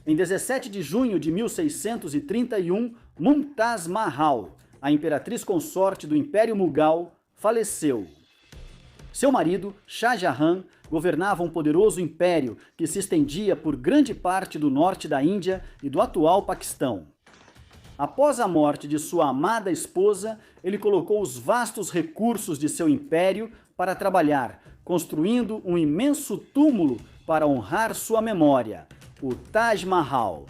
Em 17 de junho de 1631, Mumtaz Mahal, a imperatriz consorte do Império Mughal, faleceu. Seu marido, Shah Jahan, governava um poderoso império que se estendia por grande parte do norte da Índia e do atual Paquistão. Após a morte de sua amada esposa, ele colocou os vastos recursos de seu império para trabalhar, construindo um imenso túmulo para honrar sua memória, o Taj Mahal.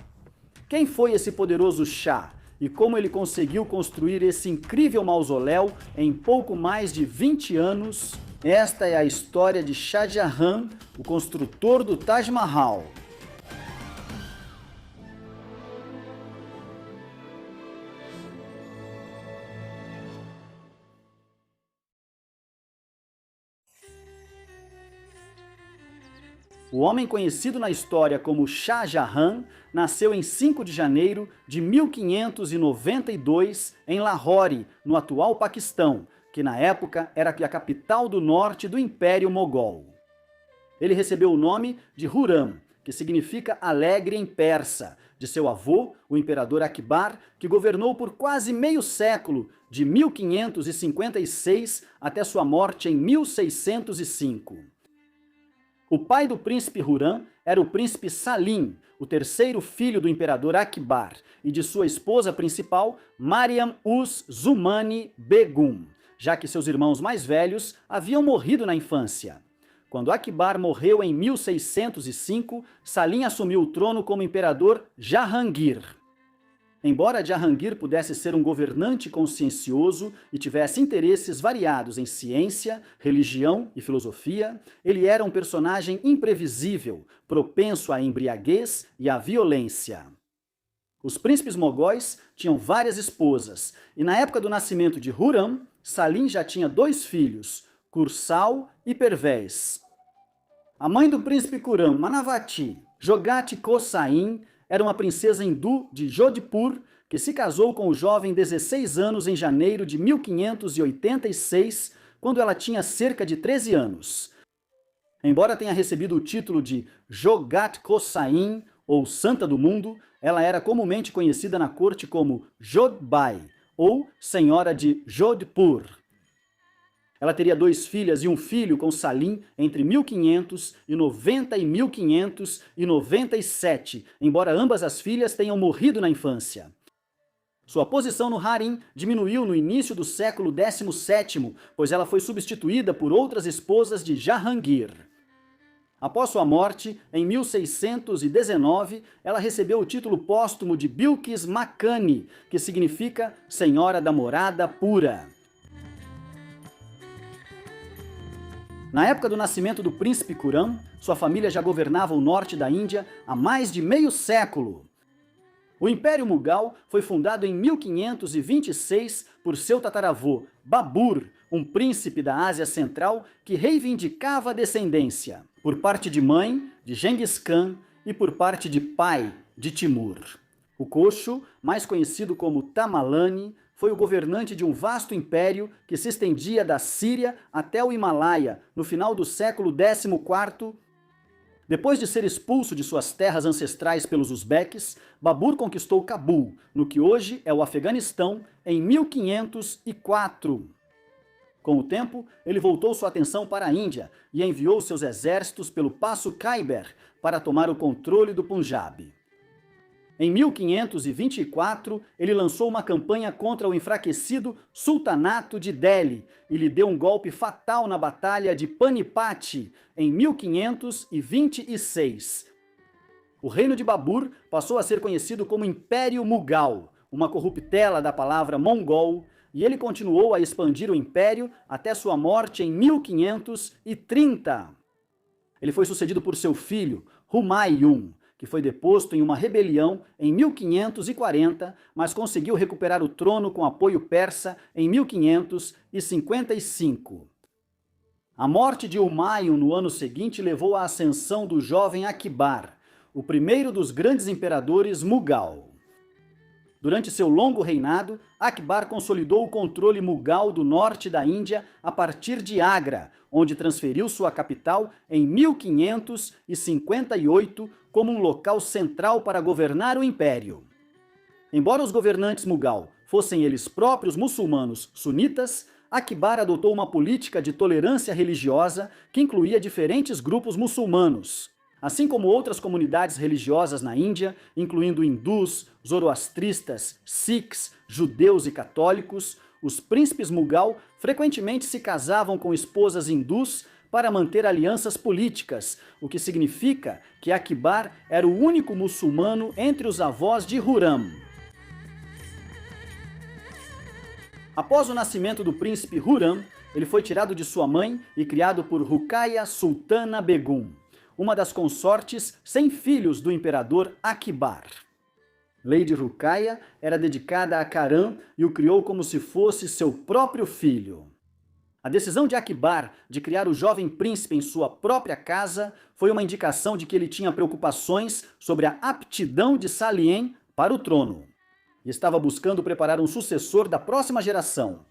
Quem foi esse poderoso Shah e como ele conseguiu construir esse incrível mausoléu em pouco mais de 20 anos? Esta é a história de Shah Jahan, o construtor do Taj Mahal. O homem conhecido na história como Shah Jahan nasceu em 5 de janeiro de 1592 em Lahore, no atual Paquistão, que na época era a capital do norte do Império Mogol. Ele recebeu o nome de Hurram, que significa alegre em persa, de seu avô, o imperador Akbar, que governou por quase meio século, de 1556 até sua morte em 1605. O pai do príncipe Hurram era o príncipe Salim, o terceiro filho do imperador Akbar, e de sua esposa principal, Mariam-uz-Zumani Begum, já que seus irmãos mais velhos haviam morrido na infância. Quando Akbar morreu em 1605, Salim assumiu o trono como imperador Jahangir. Embora Jahangir pudesse ser um governante consciencioso e tivesse interesses variados em ciência, religião e filosofia, ele era um personagem imprevisível, propenso à embriaguez e à violência. Os príncipes mogóis tinham várias esposas, e na época do nascimento de Hurram, Salim já tinha 2 filhos, Kursal e Pervez. A mãe do príncipe Khurram, Manavati, Jogati Kosain, era uma princesa hindu de Jodhpur que se casou com o jovem 16 anos em janeiro de 1586, quando ela tinha cerca de 13 anos. Embora tenha recebido o título de Jogat Kosain, ou Santa do Mundo, ela era comumente conhecida na corte como Jodhbai, ou Senhora de Jodhpur. Ela teria 2 filhas e um filho com Salim entre 1590 e 1597, embora ambas as filhas tenham morrido na infância. Sua posição no harém diminuiu no início do século XVII, pois ela foi substituída por outras esposas de Jahangir. Após sua morte, em 1619, ela recebeu o título póstumo de Bilquis Makani, que significa Senhora da Morada Pura. Na época do nascimento do príncipe Khurram, sua família já governava o norte da Índia há mais de meio século. O Império Mughal foi fundado em 1526 por seu tataravô, Babur, um príncipe da Ásia Central que reivindicava a descendência, por parte de mãe, de Genghis Khan, e por parte de pai, de Timur. O Koshu, mais conhecido como Tamerlane, foi o governante de um vasto império que se estendia da Síria até o Himalaia, no final do século XIV. Depois de ser expulso de suas terras ancestrais pelos uzbeques, Babur conquistou Cabul, no que hoje é o Afeganistão, em 1504. Com o tempo, ele voltou sua atenção para a Índia e enviou seus exércitos pelo Passo Khyber para tomar o controle do Punjab. Em 1524, ele lançou uma campanha contra o enfraquecido Sultanato de Delhi e lhe deu um golpe fatal na Batalha de Panipat, em 1526. O reino de Babur passou a ser conhecido como Império Mughal, uma corruptela da palavra mongol, e ele continuou a expandir o império até sua morte em 1530. Ele foi sucedido por seu filho, Humayun, que foi deposto em uma rebelião em 1540, mas conseguiu recuperar o trono com apoio persa em 1555. A morte de Humayun no ano seguinte levou à ascensão do jovem Akbar, o primeiro dos grandes imperadores Mughal. Durante seu longo reinado, Akbar consolidou o controle mughal do norte da Índia a partir de Agra, onde transferiu sua capital em 1558 como um local central para governar o império. Embora os governantes mughal fossem eles próprios muçulmanos sunitas, Akbar adotou uma política de tolerância religiosa que incluía diferentes grupos muçulmanos. Assim como outras comunidades religiosas na Índia, incluindo hindus, zoroastristas, sikhs, judeus e católicos, os príncipes mughal frequentemente se casavam com esposas hindus para manter alianças políticas, o que significa que Akbar era o único muçulmano entre os avós de Khurram. Após o nascimento do príncipe Khurram, ele foi tirado de sua mãe e criado por Ruqayya Sultana Begum, uma das consortes sem filhos do imperador Akbar. Lady Ruqayya era dedicada a Karan e o criou como se fosse seu próprio filho. A decisão de Akbar de criar o jovem príncipe em sua própria casa foi uma indicação de que ele tinha preocupações sobre a aptidão de Saliem para o trono e estava buscando preparar um sucessor da próxima geração.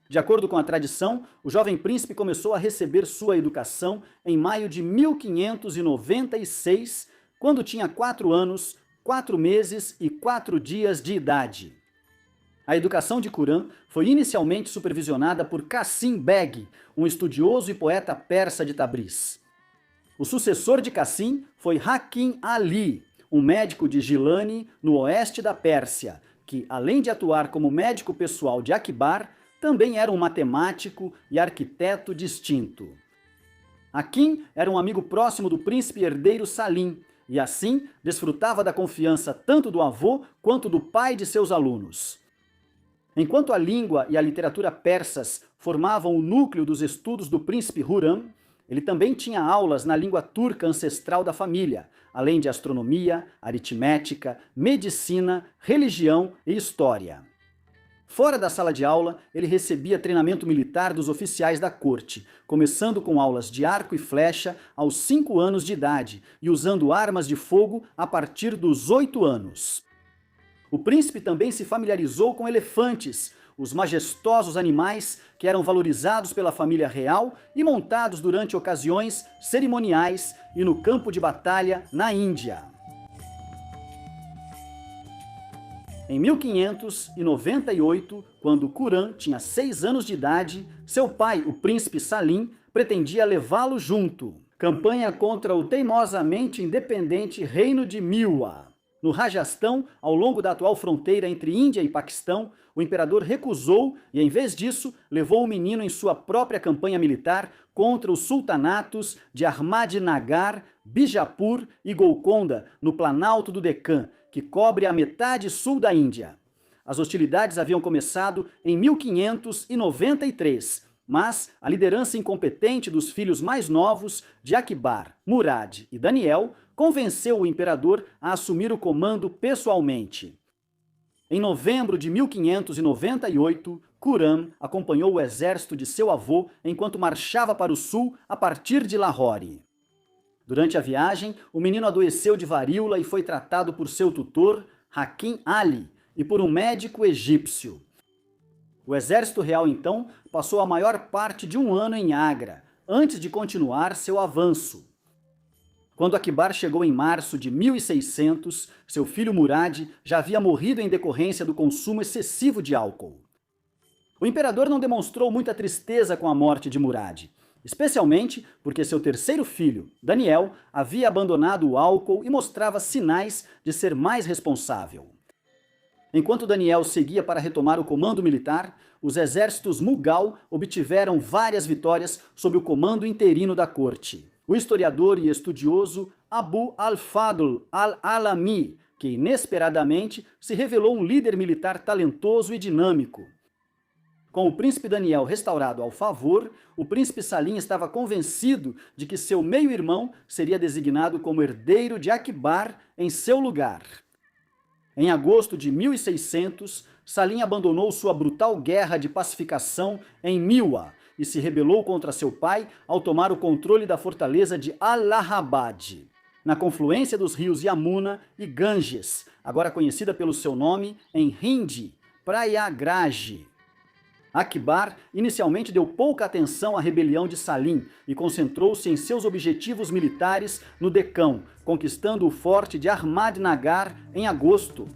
De acordo com a tradição, o jovem príncipe começou a receber sua educação em maio de 1596, quando tinha 4 anos, 4 meses e 4 dias de idade. A educação de Khurram foi inicialmente supervisionada por Qasim Beg, um estudioso e poeta persa de Tabriz. O sucessor de Qasim foi Hakim Ali, um médico de Gilani, no oeste da Pérsia, que, além de atuar como médico pessoal de Akbar, também era um matemático e arquiteto distinto. Hakim era um amigo próximo do príncipe herdeiro Salim e, assim, desfrutava da confiança tanto do avô quanto do pai de seus alunos. Enquanto a língua e a literatura persas formavam o núcleo dos estudos do príncipe Khurram, ele também tinha aulas na língua turca ancestral da família, além de astronomia, aritmética, medicina, religião e história. Fora da sala de aula, ele recebia treinamento militar dos oficiais da corte, começando com aulas de arco e flecha aos 5 anos de idade e usando armas de fogo a partir dos 8 anos. O príncipe também se familiarizou com elefantes, os majestosos animais que eram valorizados pela família real e montados durante ocasiões cerimoniais e no campo de batalha na Índia. Em 1598, quando Khurram tinha 6 anos de idade, seu pai, o príncipe Salim, pretendia levá-lo junto. Campanha contra o teimosamente independente reino de Milwa. No Rajastão, ao longo da atual fronteira entre Índia e Paquistão, o imperador recusou e, em vez disso, levou o menino em sua própria campanha militar contra os sultanatos de Ahmadnagar, Bijapur e Golconda, no Planalto do Deccan, que cobre a metade sul da Índia. As hostilidades haviam começado em 1593, mas a liderança incompetente dos filhos mais novos de Akbar, Murad e Daniel convenceu o imperador a assumir o comando pessoalmente. Em novembro de 1598, Khurram acompanhou o exército de seu avô enquanto marchava para o sul a partir de Lahore. Durante a viagem, o menino adoeceu de varíola e foi tratado por seu tutor, Hakim Ali, e por um médico egípcio. O exército real, então, passou a maior parte de um ano em Agra, antes de continuar seu avanço. Quando Akbar chegou em março de 1600, seu filho Murad já havia morrido em decorrência do consumo excessivo de álcool. O imperador não demonstrou muita tristeza com a morte de Murad, especialmente porque seu terceiro filho, Daniel, havia abandonado o álcool e mostrava sinais de ser mais responsável. Enquanto Daniel seguia para retomar o comando militar, os exércitos mughal obtiveram várias vitórias sob o comando interino da corte. O historiador e estudioso Abu al-Fadl al-Alami, que inesperadamente se revelou um líder militar talentoso e dinâmico. Com o príncipe Daniel restaurado ao favor, o príncipe Salim estava convencido de que seu meio-irmão seria designado como herdeiro de Akbar em seu lugar. Em agosto de 1600, Salim abandonou sua brutal guerra de pacificação em Milwa e se rebelou contra seu pai ao tomar o controle da fortaleza de Allahabad. na confluência dos rios Yamuna e Ganges, agora conhecida pelo seu nome em Hindi, Prayagraj. Akbar inicialmente deu pouca atenção à rebelião de Salim e concentrou-se em seus objetivos militares no Decão, conquistando o forte de Ahmadnagar em agosto.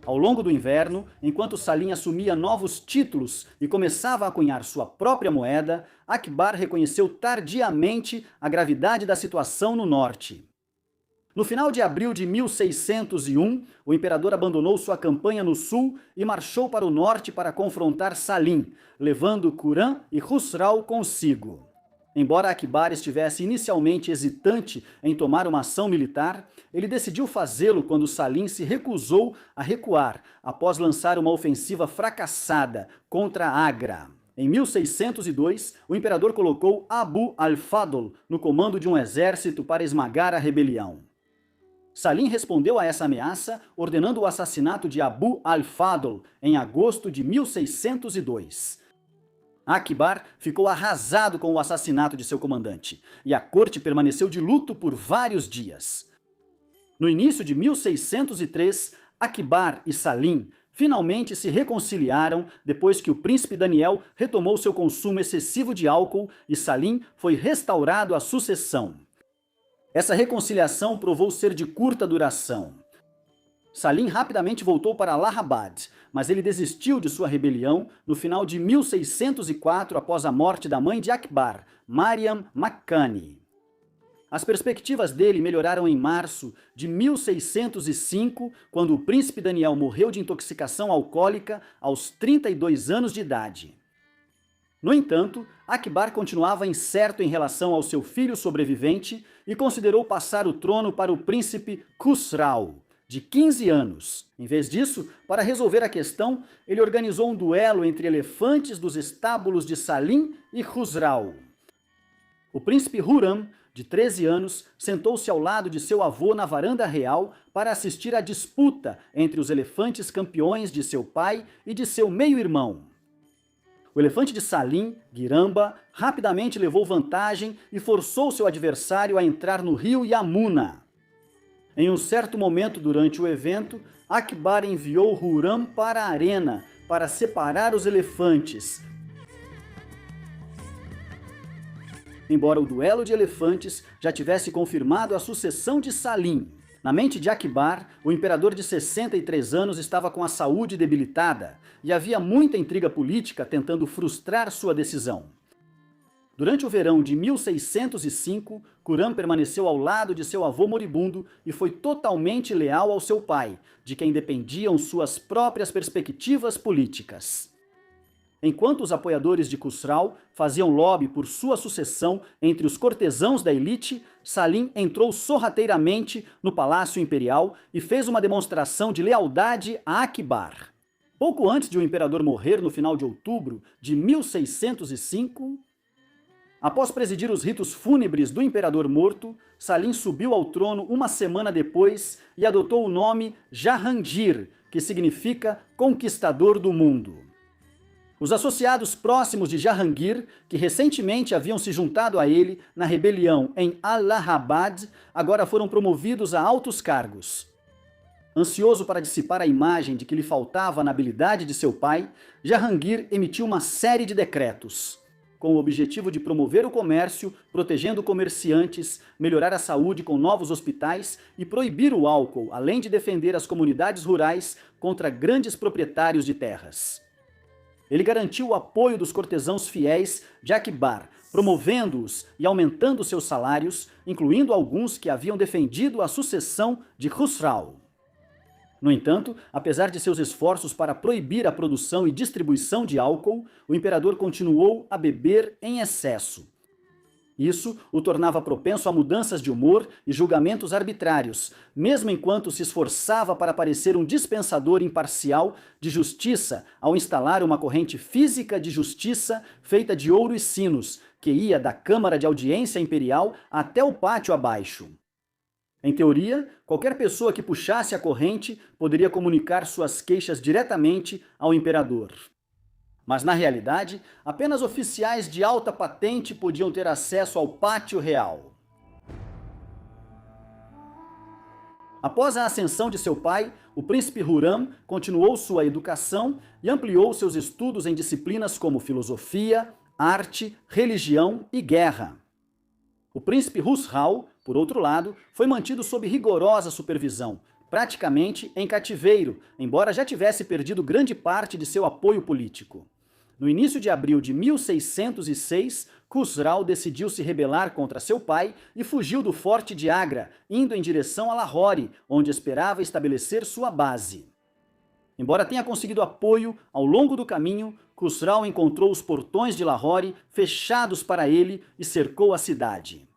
Ao longo do inverno, enquanto Salim assumia novos títulos e começava a cunhar sua própria moeda, Akbar reconheceu tardiamente a gravidade da situação no norte. No final de abril de 1601, o imperador abandonou sua campanha no sul e marchou para o norte para confrontar Salim, levando Khurram e Khusrau consigo. Embora Akbar estivesse inicialmente hesitante em tomar uma ação militar, ele decidiu fazê-lo quando Salim se recusou a recuar após lançar uma ofensiva fracassada contra Agra. Em 1602, o imperador colocou Abu al-Fadl no comando de um exército para esmagar a rebelião. Salim respondeu a essa ameaça ordenando o assassinato de Abu al-Fadl em agosto de 1602. Akbar ficou arrasado com o assassinato de seu comandante, e a corte permaneceu de luto por vários dias. No início de 1603, Akbar e Salim finalmente se reconciliaram depois que o príncipe Daniel retomou seu consumo excessivo de álcool e Salim foi restaurado à sucessão. Essa reconciliação provou ser de curta duração. Salim rapidamente voltou para Allahabad, mas ele desistiu de sua rebelião no final de 1604 após a morte da mãe de Akbar, Mariam Makkani. As perspectivas dele melhoraram em março de 1605, quando o príncipe Daniel morreu de intoxicação alcoólica aos 32 anos de idade. No entanto, Akbar continuava incerto em relação ao seu filho sobrevivente e considerou passar o trono para o príncipe Khusrau, de 15 anos. Em vez disso, para resolver a questão, ele organizou um duelo entre elefantes dos estábulos de Salim e Khusrau. O príncipe Khurram, de 13 anos, sentou-se ao lado de seu avô na varanda real para assistir à disputa entre os elefantes campeões de seu pai e de seu meio-irmão. O elefante de Salim, Giramba, rapidamente levou vantagem e forçou seu adversário a entrar no rio Yamuna. Em um certo momento durante o evento, Akbar enviou Khurram para a arena para separar os elefantes. Embora o duelo de elefantes já tivesse confirmado a sucessão de Salim, na mente de Akbar, o imperador de 63 anos estava com a saúde debilitada e havia muita intriga política tentando frustrar sua decisão. Durante o verão de 1605, Khurram permaneceu ao lado de seu avô moribundo e foi totalmente leal ao seu pai, de quem dependiam suas próprias perspectivas políticas. Enquanto os apoiadores de Khusrau faziam lobby por sua sucessão entre os cortesãos da elite, Salim entrou sorrateiramente no Palácio Imperial e fez uma demonstração de lealdade a Akbar. Pouco antes de o imperador morrer no final de outubro de 1605, após presidir os ritos fúnebres do imperador morto, Salim subiu ao trono uma semana depois e adotou o nome Jahangir, que significa conquistador do mundo. Os associados próximos de Jahangir, que recentemente haviam se juntado a ele na rebelião em Allahabad, agora foram promovidos a altos cargos. Ansioso para dissipar a imagem de que lhe faltava na habilidade de seu pai, Jahangir emitiu uma série de decretos, com o objetivo de promover o comércio, protegendo comerciantes, melhorar a saúde com novos hospitais e proibir o álcool, além de defender as comunidades rurais contra grandes proprietários de terras. Ele garantiu o apoio dos cortesãos fiéis de Akbar, promovendo-os e aumentando seus salários, incluindo alguns que haviam defendido a sucessão de Khusrau. No entanto, apesar de seus esforços para proibir a produção e distribuição de álcool, o imperador continuou a beber em excesso. Isso o tornava propenso a mudanças de humor e julgamentos arbitrários, mesmo enquanto se esforçava para parecer um dispensador imparcial de justiça ao instalar uma corrente física de justiça feita de ouro e sinos, que ia da Câmara de Audiência Imperial até o pátio abaixo. Em teoria, qualquer pessoa que puxasse a corrente poderia comunicar suas queixas diretamente ao imperador. Mas, na realidade, apenas oficiais de alta patente podiam ter acesso ao pátio real. Após a ascensão de seu pai, o príncipe Hurram continuou sua educação e ampliou seus estudos em disciplinas como filosofia, arte, religião e guerra. O príncipe Khusrau, por outro lado, foi mantido sob rigorosa supervisão, praticamente em cativeiro, embora já tivesse perdido grande parte de seu apoio político. No início de abril de 1606, Khusrau decidiu se rebelar contra seu pai e fugiu do forte de Agra, indo em direção a Lahore, onde esperava estabelecer sua base. Embora tenha conseguido apoio, ao longo do caminho, Khusrau encontrou os portões de Lahore fechados para ele e cercou a cidade.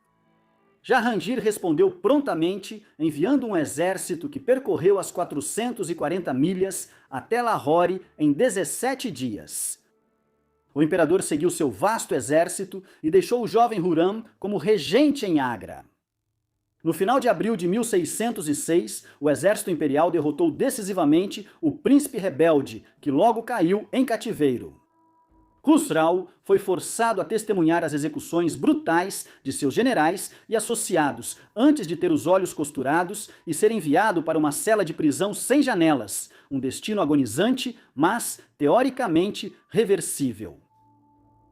Jahangir respondeu prontamente, enviando um exército que percorreu as 440 milhas até Lahore em 17 dias. O imperador seguiu seu vasto exército e deixou o jovem Hurram como regente em Agra. No final de abril de 1606, o exército imperial derrotou decisivamente o príncipe rebelde, que logo caiu em cativeiro. Khusrau foi forçado a testemunhar as execuções brutais de seus generais e associados, antes de ter os olhos costurados e ser enviado para uma cela de prisão sem janelas, um destino agonizante, mas teoricamente reversível.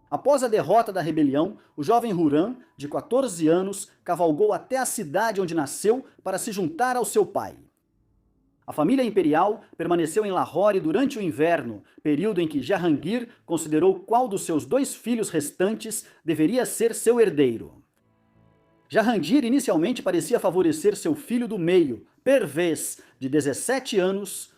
Após a derrota da rebelião, o jovem Hurram, de 14 anos, cavalgou até a cidade onde nasceu para se juntar ao seu pai. A família imperial permaneceu em Lahore durante o inverno, período em que Jahangir considerou qual dos seus 2 filhos restantes deveria ser seu herdeiro. Jahangir inicialmente parecia favorecer seu filho do meio, Pervez, de 17 anos,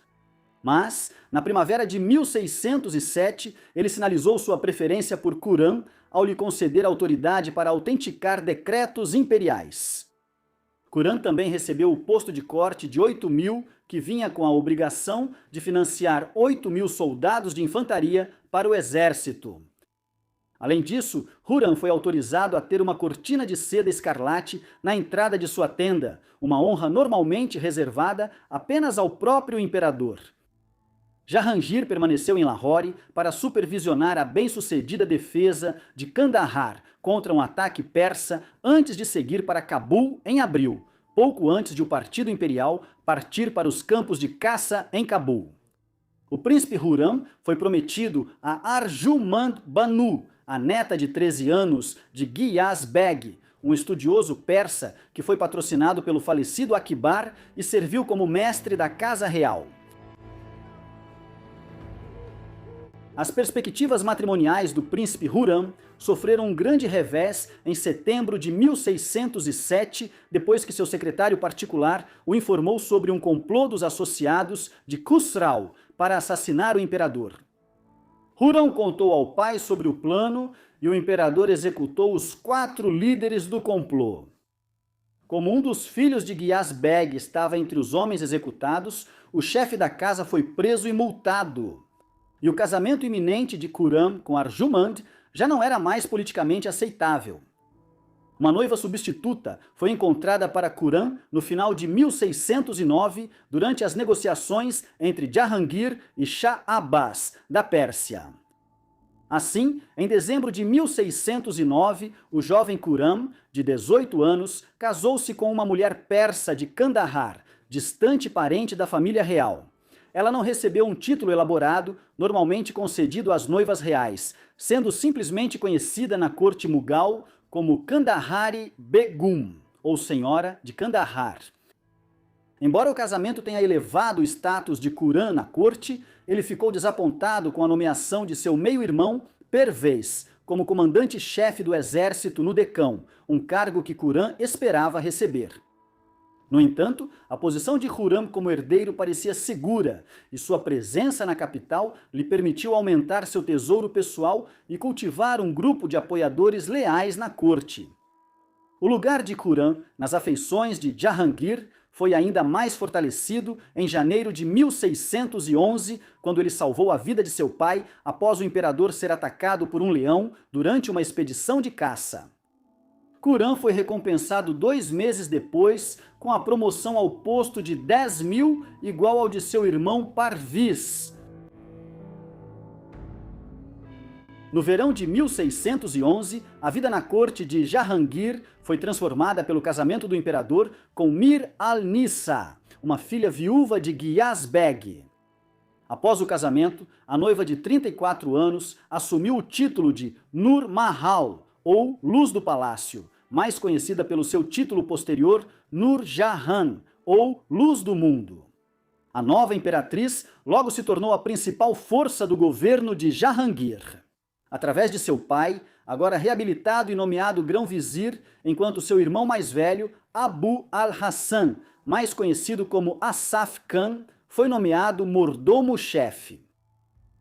mas, na primavera de 1607, ele sinalizou sua preferência por Khurram ao lhe conceder autoridade para autenticar decretos imperiais. Khurram também recebeu o posto de corte de 8.000, que vinha com a obrigação de financiar 8.000 soldados de infantaria para o exército. Além disso, Hurram foi autorizado a ter uma cortina de seda escarlate na entrada de sua tenda, uma honra normalmente reservada apenas ao próprio imperador. Jahangir permaneceu em Lahore para supervisionar a bem-sucedida defesa de Kandahar contra um ataque persa antes de seguir para Cabul em abril, pouco antes de o Partido Imperial partir para os campos de caça em Cabul. O príncipe Hurram foi prometido a Arjumand Banu, a neta de 13 anos de Ghiyas Beg, um estudioso persa que foi patrocinado pelo falecido Akbar e serviu como mestre da Casa Real. As perspectivas matrimoniais do príncipe Hurram sofreram um grande revés em setembro de 1607, depois que seu secretário particular o informou sobre um complô dos associados de Khusrau para assassinar o imperador. Hurram contou ao pai sobre o plano e o imperador executou os 4 líderes do complô. Como um dos filhos de Ghiyas Beg estava entre os homens executados, o chefe da casa foi preso e multado. E o casamento iminente de Khurram com Arjumand já não era mais politicamente aceitável. Uma noiva substituta foi encontrada para Khurram no final de 1609, durante as negociações entre Jahangir e Shah Abbas, da Pérsia. Assim, em dezembro de 1609, o jovem Khurram, de 18 anos, casou-se com uma mulher persa de Kandahar, distante parente da família real. Ela não recebeu um título elaborado, normalmente concedido às noivas reais, sendo simplesmente conhecida na corte Mughal como Kandahari Begum, ou Senhora de Kandahar. Embora o casamento tenha elevado o status de Khurram na corte, ele ficou desapontado com a nomeação de seu meio-irmão, Pervez, como comandante-chefe do exército no Decão, um cargo que Khurram esperava receber. No entanto, a posição de Khurram como herdeiro parecia segura, e sua presença na capital lhe permitiu aumentar seu tesouro pessoal e cultivar um grupo de apoiadores leais na corte. O lugar de Khurram nas afeições de Jahangir foi ainda mais fortalecido em janeiro de 1611, quando ele salvou a vida de seu pai após o imperador ser atacado por um leão durante uma expedição de caça. Khurram foi recompensado 2 meses depois com a promoção ao posto de 10.000, igual ao de seu irmão Parviz. No verão de 1611, a vida na corte de Jahangir foi transformada pelo casamento do imperador com Mir al-Nisa, uma filha viúva de Ghiyas Beg. Após o casamento, a noiva de 34 anos assumiu o título de Nur Mahal, ou Luz do Palácio, mais conhecida pelo seu título posterior Nur Jahan, ou Luz do Mundo. A nova imperatriz logo se tornou a principal força do governo de Jahangir. Através de seu pai, agora reabilitado e nomeado grão-vizir, enquanto seu irmão mais velho, Abu al-Hassan, mais conhecido como Asaf Khan, foi nomeado mordomo-chefe.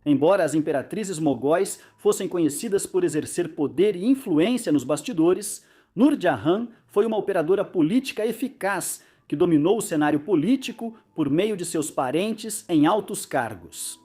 Embora as imperatrizes mogóis fossem conhecidas por exercer poder e influência nos bastidores, Nur Jahan foi uma operadora política eficaz que dominou o cenário político por meio de seus parentes em altos cargos.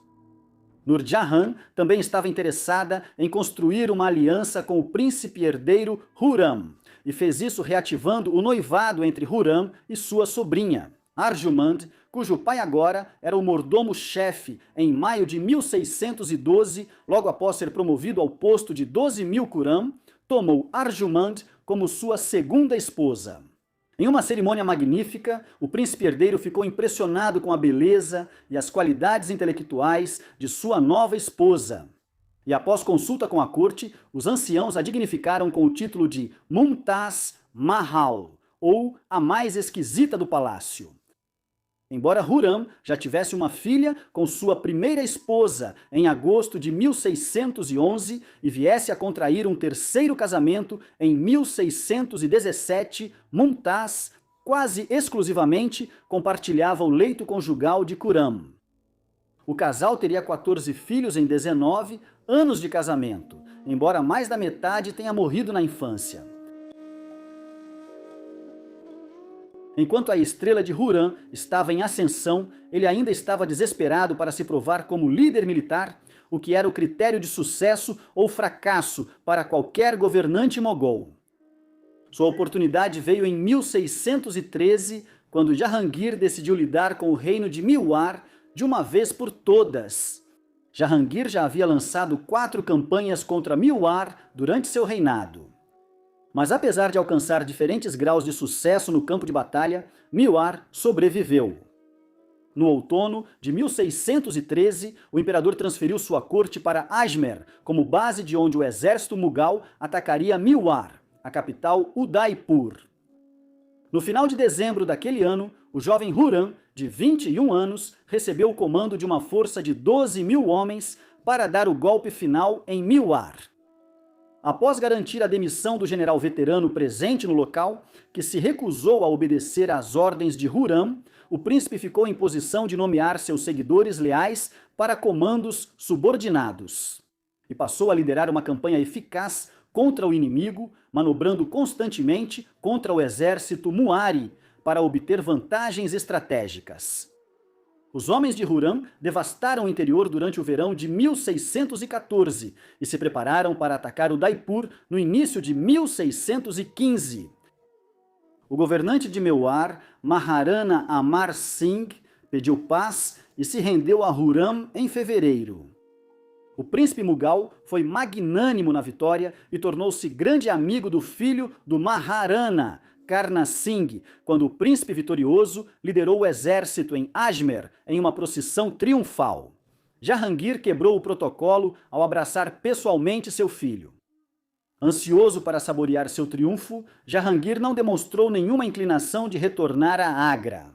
Nur Jahan também estava interessada em construir uma aliança com o príncipe herdeiro Hurram, e fez isso reativando o noivado entre Hurram e sua sobrinha, Arjumand, cujo pai agora era o mordomo-chefe em maio de 1612, logo após ser promovido ao posto de 12.000 Khurram, tomou Arjumand como sua segunda esposa. Em uma cerimônia magnífica, o príncipe herdeiro ficou impressionado com a beleza e as qualidades intelectuais de sua nova esposa. E após consulta com a corte, os anciãos a dignificaram com o título de Mumtaz Mahal, ou a mais esquisita do palácio. Embora Hurram já tivesse uma filha com sua primeira esposa em agosto de 1611 e viesse a contrair um terceiro casamento em 1617, Mumtaz quase exclusivamente compartilhava o leito conjugal de Khurram. O casal teria 14 filhos em 19 anos de casamento, embora mais da metade tenha morrido na infância. Enquanto a estrela de Hurram estava em ascensão, ele ainda estava desesperado para se provar como líder militar, o que era o critério de sucesso ou fracasso para qualquer governante mogol. Sua oportunidade veio em 1613, quando Jahangir decidiu lidar com o reino de Mewar de uma vez por todas. Jahangir já havia lançado 4 campanhas contra Mewar durante seu reinado. Mas apesar de alcançar diferentes graus de sucesso no campo de batalha, Mewar sobreviveu. No outono de 1613, o imperador transferiu sua corte para Ajmer, como base de onde o exército mughal atacaria Mewar, a capital Udaipur. No final de dezembro daquele ano, o jovem Hurram, de 21 anos, recebeu o comando de uma força de 12.000 homens para dar o golpe final em Mewar. Após garantir a demissão do general veterano presente no local, que se recusou a obedecer às ordens de Hurram, o príncipe ficou em posição de nomear seus seguidores leais para comandos subordinados. E passou a liderar uma campanha eficaz contra o inimigo, manobrando constantemente contra o exército Muari para obter vantagens estratégicas. Os homens de Hurram devastaram o interior durante o verão de 1614 e se prepararam para atacar Udaipur no início de 1615. O governante de Mewar, Maharana Amar Singh, pediu paz e se rendeu a Hurram em fevereiro. O príncipe mughal foi magnânimo na vitória e tornou-se grande amigo do filho do Maharana, Karna Singh, quando o príncipe vitorioso liderou o exército em Ajmer em uma procissão triunfal. Jahangir quebrou o protocolo ao abraçar pessoalmente seu filho. Ansioso para saborear seu triunfo, Jahangir não demonstrou nenhuma inclinação de retornar a Agra.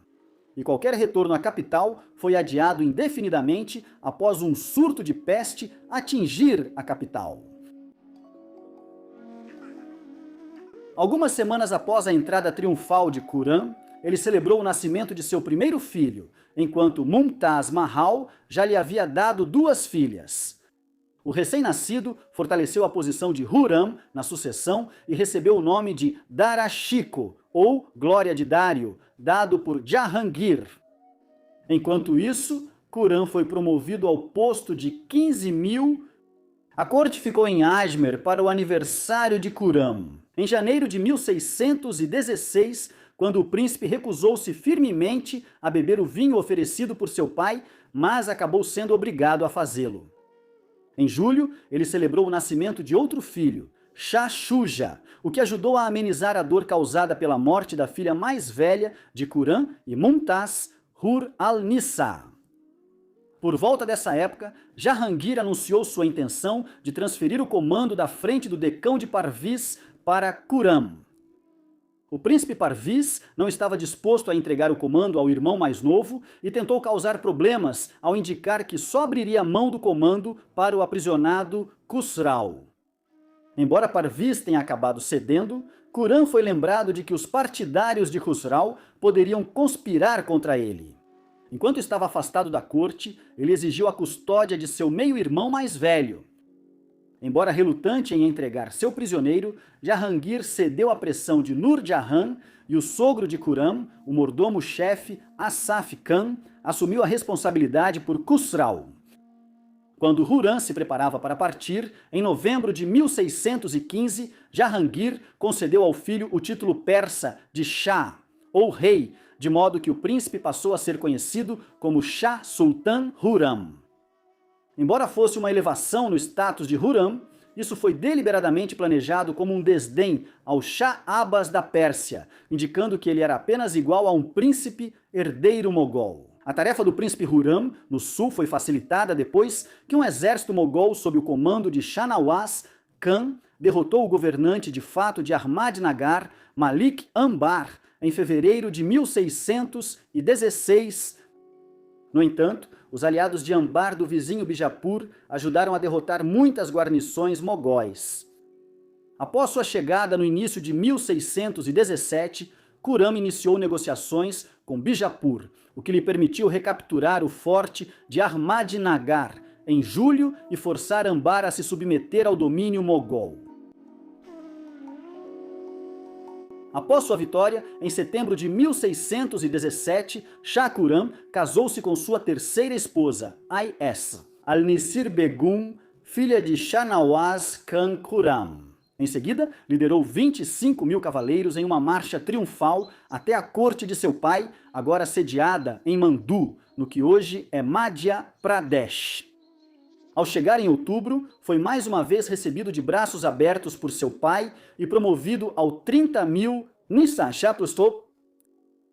E qualquer retorno à capital foi adiado indefinidamente após um surto de peste atingir a capital. Algumas semanas após a entrada triunfal de Khurram, ele celebrou o nascimento de seu primeiro filho, enquanto Mumtaz Mahal já lhe havia dado 2 filhas. O recém-nascido fortaleceu a posição de Hurram na sucessão e recebeu o nome de Dara Shikoh, ou Glória de Dário, dado por Jahangir. Enquanto isso, Khurram foi promovido ao posto de 15.000. A corte ficou em Ajmer para o aniversário de Khurram. Em janeiro de 1616, quando o príncipe recusou-se firmemente a beber o vinho oferecido por seu pai, mas acabou sendo obrigado a fazê-lo. Em julho, ele celebrou o nascimento de outro filho, Shah Shuja, o que ajudou a amenizar a dor causada pela morte da filha mais velha de Khurram e Mumtaz, Hur al-Nisa. Por volta dessa época, Jahangir anunciou sua intenção de transferir o comando da frente do Decão de Parviz para Khurram. O príncipe Parviz não estava disposto a entregar o comando ao irmão mais novo e tentou causar problemas ao indicar que só abriria mão do comando para o aprisionado Khusrau. Embora Parviz tenha acabado cedendo, Khurram foi lembrado de que os partidários de Khusrau poderiam conspirar contra ele. Enquanto estava afastado da corte, ele exigiu a custódia de seu meio-irmão mais velho. Embora relutante em entregar seu prisioneiro, Jahangir cedeu à pressão de Nur Jahan e o sogro de Khurram, o mordomo-chefe Asaf Khan, assumiu a responsabilidade por Khusrau. Quando Khurram se preparava para partir, em novembro de 1615, Jahangir concedeu ao filho o título persa de Shah, ou rei, de modo que o príncipe passou a ser conhecido como Shah Sultan Khurram. Embora fosse uma elevação no status de Khurram, isso foi deliberadamente planejado como um desdém ao Shah Abbas da Pérsia, indicando que ele era apenas igual a um príncipe herdeiro mogol. A tarefa do príncipe Khurram, no sul, foi facilitada depois que um exército mogol sob o comando de Shahnawaz Khan derrotou o governante de fato de Ahmadnagar, Malik Ambar, em fevereiro de 1616. No entanto, os aliados de Ambar do vizinho Bijapur ajudaram a derrotar muitas guarnições mogóis. Após sua chegada no início de 1617, Khurram iniciou negociações com Bijapur, o que lhe permitiu recapturar o forte de Ahmadnagar em julho e forçar Ambar a se submeter ao domínio mogol. Após sua vitória, em setembro de 1617, Shah Khurram casou-se com sua terceira esposa, Ayes, Al-Nisir Begum, filha de Shahnawaz Khan Khurram. Em seguida, liderou 25 mil cavaleiros em uma marcha triunfal até a corte de seu pai, agora sediada em Mandu, no que hoje é Madhya Pradesh. Ao chegar em outubro, foi mais uma vez recebido de braços abertos por seu pai e promovido ao 30.000 Nisa Shaprustop.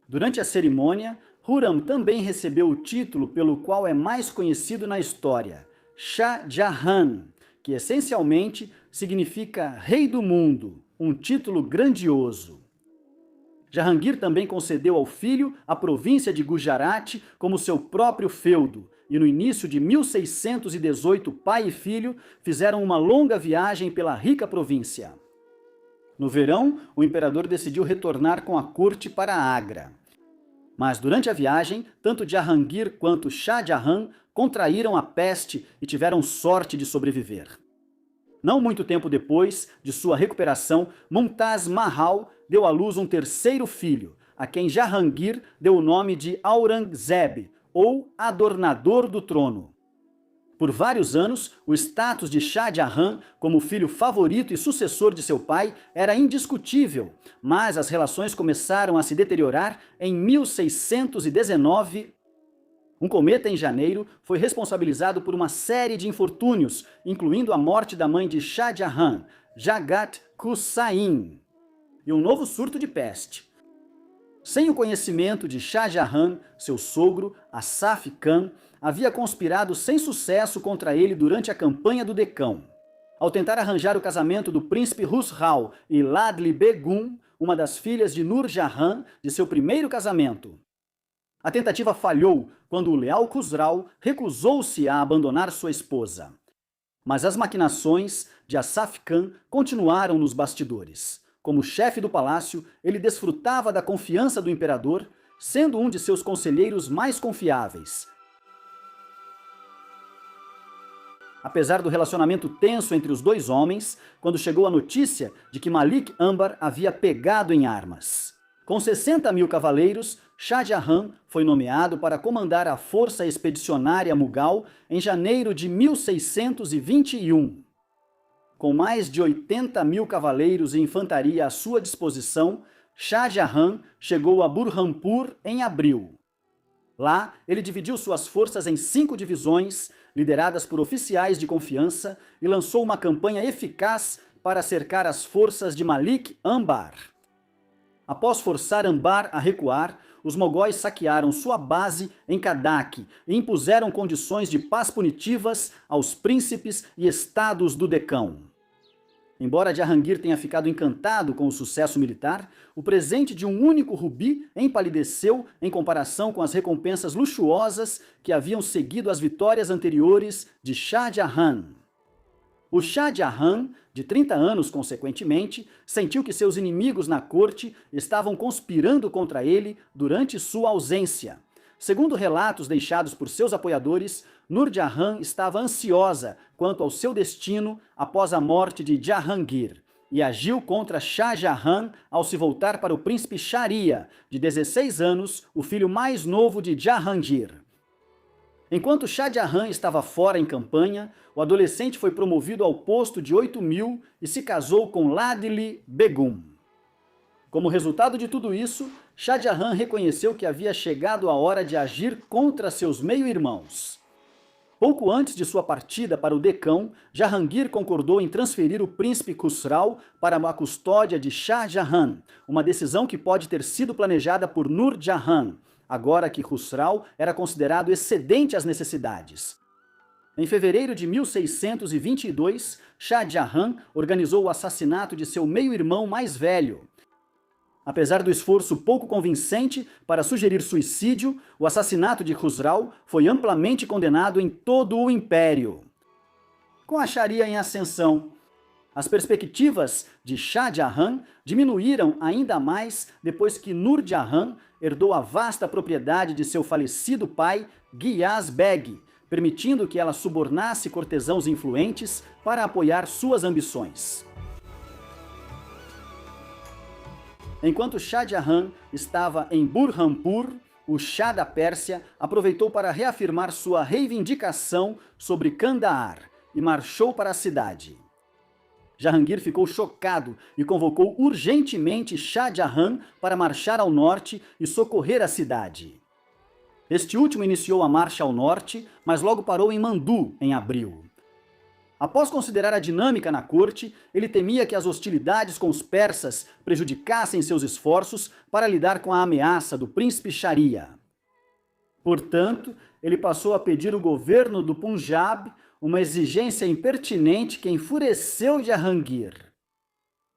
Durante a cerimônia, Khurram também recebeu o título pelo qual é mais conhecido na história, Shah Jahan, que essencialmente significa Rei do Mundo, um título grandioso. Jahangir também concedeu ao filho a província de Gujarat como seu próprio feudo, e no início de 1618, pai e filho fizeram uma longa viagem pela rica província. No verão, o imperador decidiu retornar com a corte para Agra. Mas durante a viagem, tanto Jahangir quanto Shah Jahan contraíram a peste e tiveram sorte de sobreviver. Não muito tempo depois de sua recuperação, Mumtaz Mahal deu à luz um terceiro filho, a quem Jahangir deu o nome de Aurangzeb, ou adornador do trono. Por vários anos, o status de Shah Jahan como filho favorito e sucessor de seu pai era indiscutível, mas as relações começaram a se deteriorar em 1619. Um cometa em janeiro foi responsabilizado por uma série de infortúnios, incluindo a morte da mãe de Shah Jahan, Jagat Hussain, e um novo surto de peste. Sem o conhecimento de Shah Jahan, seu sogro, Asaf Khan, havia conspirado sem sucesso contra ele durante a campanha do Decão. Ao tentar arranjar o casamento do príncipe Khusrau e Ladli Begum, uma das filhas de Nur Jahan, de seu primeiro casamento. A tentativa falhou quando o leal Khusrau recusou-se a abandonar sua esposa. Mas as maquinações de Asaf Khan continuaram nos bastidores. Como chefe do palácio, ele desfrutava da confiança do imperador, sendo um de seus conselheiros mais confiáveis. Apesar do relacionamento tenso entre os dois homens, quando chegou a notícia de que Malik Ambar havia pegado em armas. Com 60.000 cavaleiros, Shah Jahan foi nomeado para comandar a força expedicionária Mughal em janeiro de 1621. Com mais de 80.000 cavaleiros e infantaria à sua disposição, Shah Jahan chegou a Burhanpur em abril. Lá, ele dividiu suas forças em 5 divisões, lideradas por oficiais de confiança, e lançou uma campanha eficaz para cercar as forças de Malik Ambar. Após forçar Ambar a recuar, os mogóis saquearam sua base em Kadak e impuseram condições de paz punitivas aos príncipes e estados do Decão. Embora Jahangir tenha ficado encantado com o sucesso militar, o presente de um único rubi empalideceu em comparação com as recompensas luxuosas que haviam seguido as vitórias anteriores de Shah Jahan. O Shah Jahan, de 30 anos consequentemente, sentiu que seus inimigos na corte estavam conspirando contra ele durante sua ausência. Segundo relatos deixados por seus apoiadores, Nur Jahan estava ansiosa quanto ao seu destino após a morte de Jahangir e agiu contra Shah Jahan ao se voltar para o príncipe Sharia, de 16 anos, o filho mais novo de Jahangir. Enquanto Shah Jahan estava fora em campanha, o adolescente foi promovido ao posto de 8.000 e se casou com Ladli Begum. Como resultado de tudo isso, Shah Jahan reconheceu que havia chegado a hora de agir contra seus meio-irmãos. Pouco antes de sua partida para o Decão, Jahangir concordou em transferir o príncipe Khusrau para a custódia de Shah Jahan, uma decisão que pode ter sido planejada por Nur Jahan, agora que Khusrau era considerado excedente às necessidades. Em fevereiro de 1622, Shah Jahan organizou o assassinato de seu meio-irmão mais velho. Apesar do esforço pouco convincente para sugerir suicídio, o assassinato de Khusrau foi amplamente condenado em todo o império. Com a Sharia em ascensão, as perspectivas de Shah Jahan diminuíram ainda mais depois que Nur Jahan herdou a vasta propriedade de seu falecido pai, Ghiyas Beg, permitindo que ela subornasse cortesãos influentes para apoiar suas ambições. Enquanto Shah Jahan estava em Burhanpur, o Shah da Pérsia aproveitou para reafirmar sua reivindicação sobre Kandahar e marchou para a cidade. Jahangir ficou chocado e convocou urgentemente Shah Jahan para marchar ao norte e socorrer a cidade. Este último iniciou a marcha ao norte, mas logo parou em Mandu, em abril. Após considerar a dinâmica na corte, ele temia que as hostilidades com os persas prejudicassem seus esforços para lidar com a ameaça do príncipe Sharia. Portanto, ele passou a pedir ao governo do Punjab uma exigência impertinente que enfureceu Jahangir.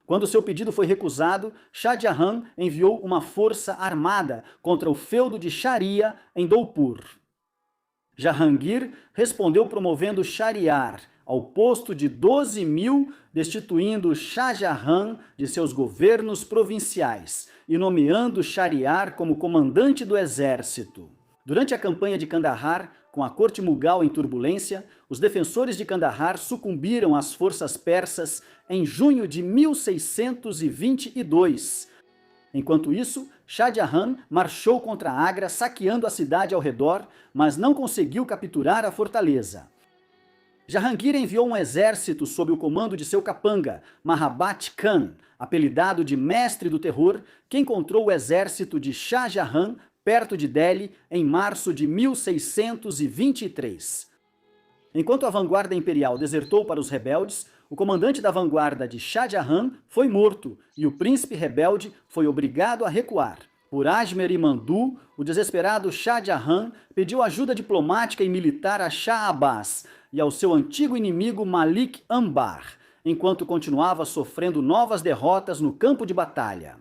Quando seu pedido foi recusado, Shah Jahan enviou uma força armada contra o feudo de Sharia em Dolpur. Jahangir respondeu promovendo Shahriar ao posto de 12.000, destituindo Shah Jahan de seus governos provinciais e nomeando Shahriar como comandante do exército. Durante a campanha de Kandahar, com a corte mughal em turbulência, os defensores de Kandahar sucumbiram às forças persas em junho de 1622. Enquanto isso, Shah Jahan marchou contra Agra, saqueando a cidade ao redor, mas não conseguiu capturar a fortaleza. Jahangir enviou um exército sob o comando de seu capanga, Mahabat Khan, apelidado de Mestre do Terror, que encontrou o exército de Shah Jahan perto de Delhi em março de 1623. Enquanto a vanguarda imperial desertou para os rebeldes, o comandante da vanguarda de Shah Jahan foi morto e o príncipe rebelde foi obrigado a recuar. Por Ajmer e Mandu, o desesperado Shah Jahan pediu ajuda diplomática e militar a Shah Abbas e ao seu antigo inimigo Malik Ambar, enquanto continuava sofrendo novas derrotas no campo de batalha.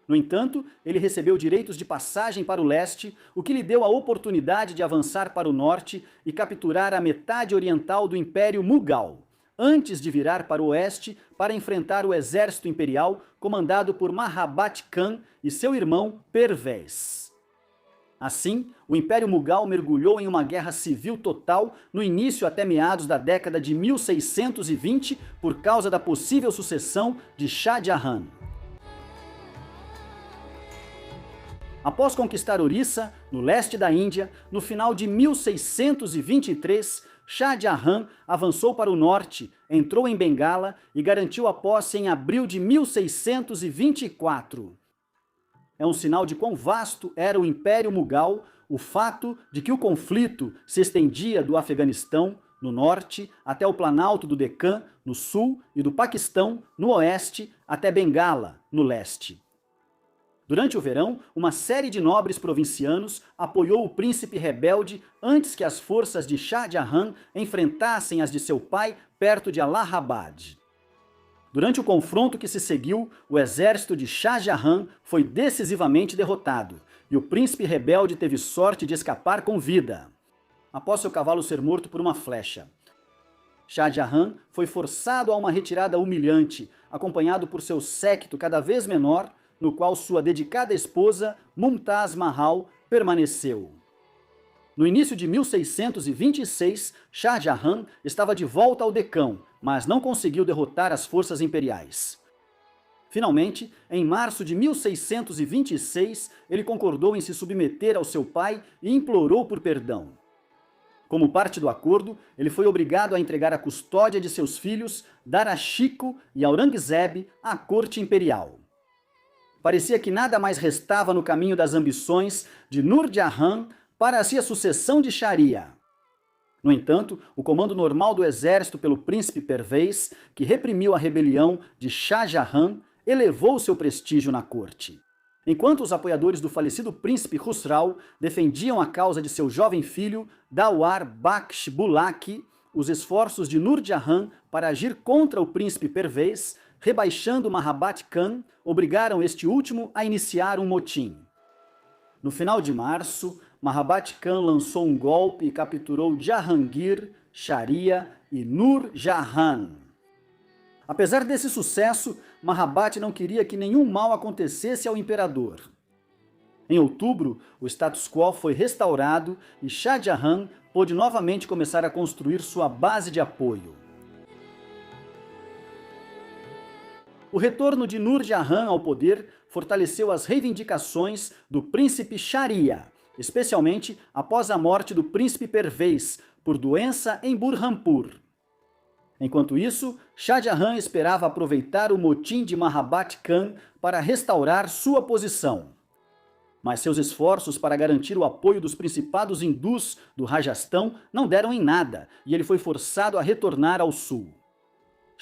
No entanto, ele recebeu direitos de passagem para o leste, o que lhe deu a oportunidade de avançar para o norte e capturar a metade oriental do Império Mughal, antes de virar para o oeste para enfrentar o exército imperial comandado por Mahabat Khan e seu irmão Pervez. Assim, o Império Mughal mergulhou em uma guerra civil total no início até meados da década de 1620 por causa da possível sucessão de Shah Jahan. Após conquistar Orissa, no leste da Índia, no final de 1623, Shah Jahan avançou para o norte, entrou em Bengala e garantiu a posse em abril de 1624. É um sinal de quão vasto era o Império Mughal o fato de que o conflito se estendia do Afeganistão, no norte até o Planalto do Deccan, no sul, e do Paquistão, no oeste, até Bengala, no leste. Durante o verão, uma série de nobres provincianos apoiou o príncipe rebelde antes que as forças de Shah Jahan enfrentassem as de seu pai perto de Allahabad. Durante o confronto que se seguiu, o exército de Shah Jahan foi decisivamente derrotado, e o príncipe rebelde teve sorte de escapar com vida, após seu cavalo ser morto por uma flecha. Shah Jahan foi forçado a uma retirada humilhante, acompanhado por seu séquito cada vez menor, no qual sua dedicada esposa, Mumtaz Mahal, permaneceu. No início de 1626, Shah Jahan estava de volta ao Deccan, mas não conseguiu derrotar as forças imperiais. Finalmente, em março de 1626, ele concordou em se submeter ao seu pai e implorou por perdão. Como parte do acordo, ele foi obrigado a entregar a custódia de seus filhos, Dara Shikoh e Aurangzeb, à corte imperial. Parecia que nada mais restava no caminho das ambições de Nur Jahan para si a sucessão de Sharia. No entanto, o comando normal do exército pelo príncipe Pervez, que reprimiu a rebelião de Shah Jahan, elevou seu prestígio na corte. Enquanto os apoiadores do falecido príncipe Khusrau defendiam a causa de seu jovem filho, Dawar Bakhsh Bulaki, os esforços de Nur Jahan para agir contra o príncipe Pervez, rebaixando Mahabat Khan, obrigaram este último a iniciar um motim. No final de março, Mahabat Khan lançou um golpe e capturou Jahangir, Sharia e Nur Jahan. Apesar desse sucesso, Mahabat não queria que nenhum mal acontecesse ao imperador. Em outubro, o status quo foi restaurado e Shah Jahan pôde novamente começar a construir sua base de apoio. O retorno de Nur Jahan ao poder fortaleceu as reivindicações do príncipe Sharia, especialmente após a morte do príncipe Pervez por doença em Burhanpur. Enquanto isso, Shah Jahan esperava aproveitar o motim de Mahabat Khan para restaurar sua posição. Mas seus esforços para garantir o apoio dos principados hindus do Rajastão não deram em nada, e ele foi forçado a retornar ao sul.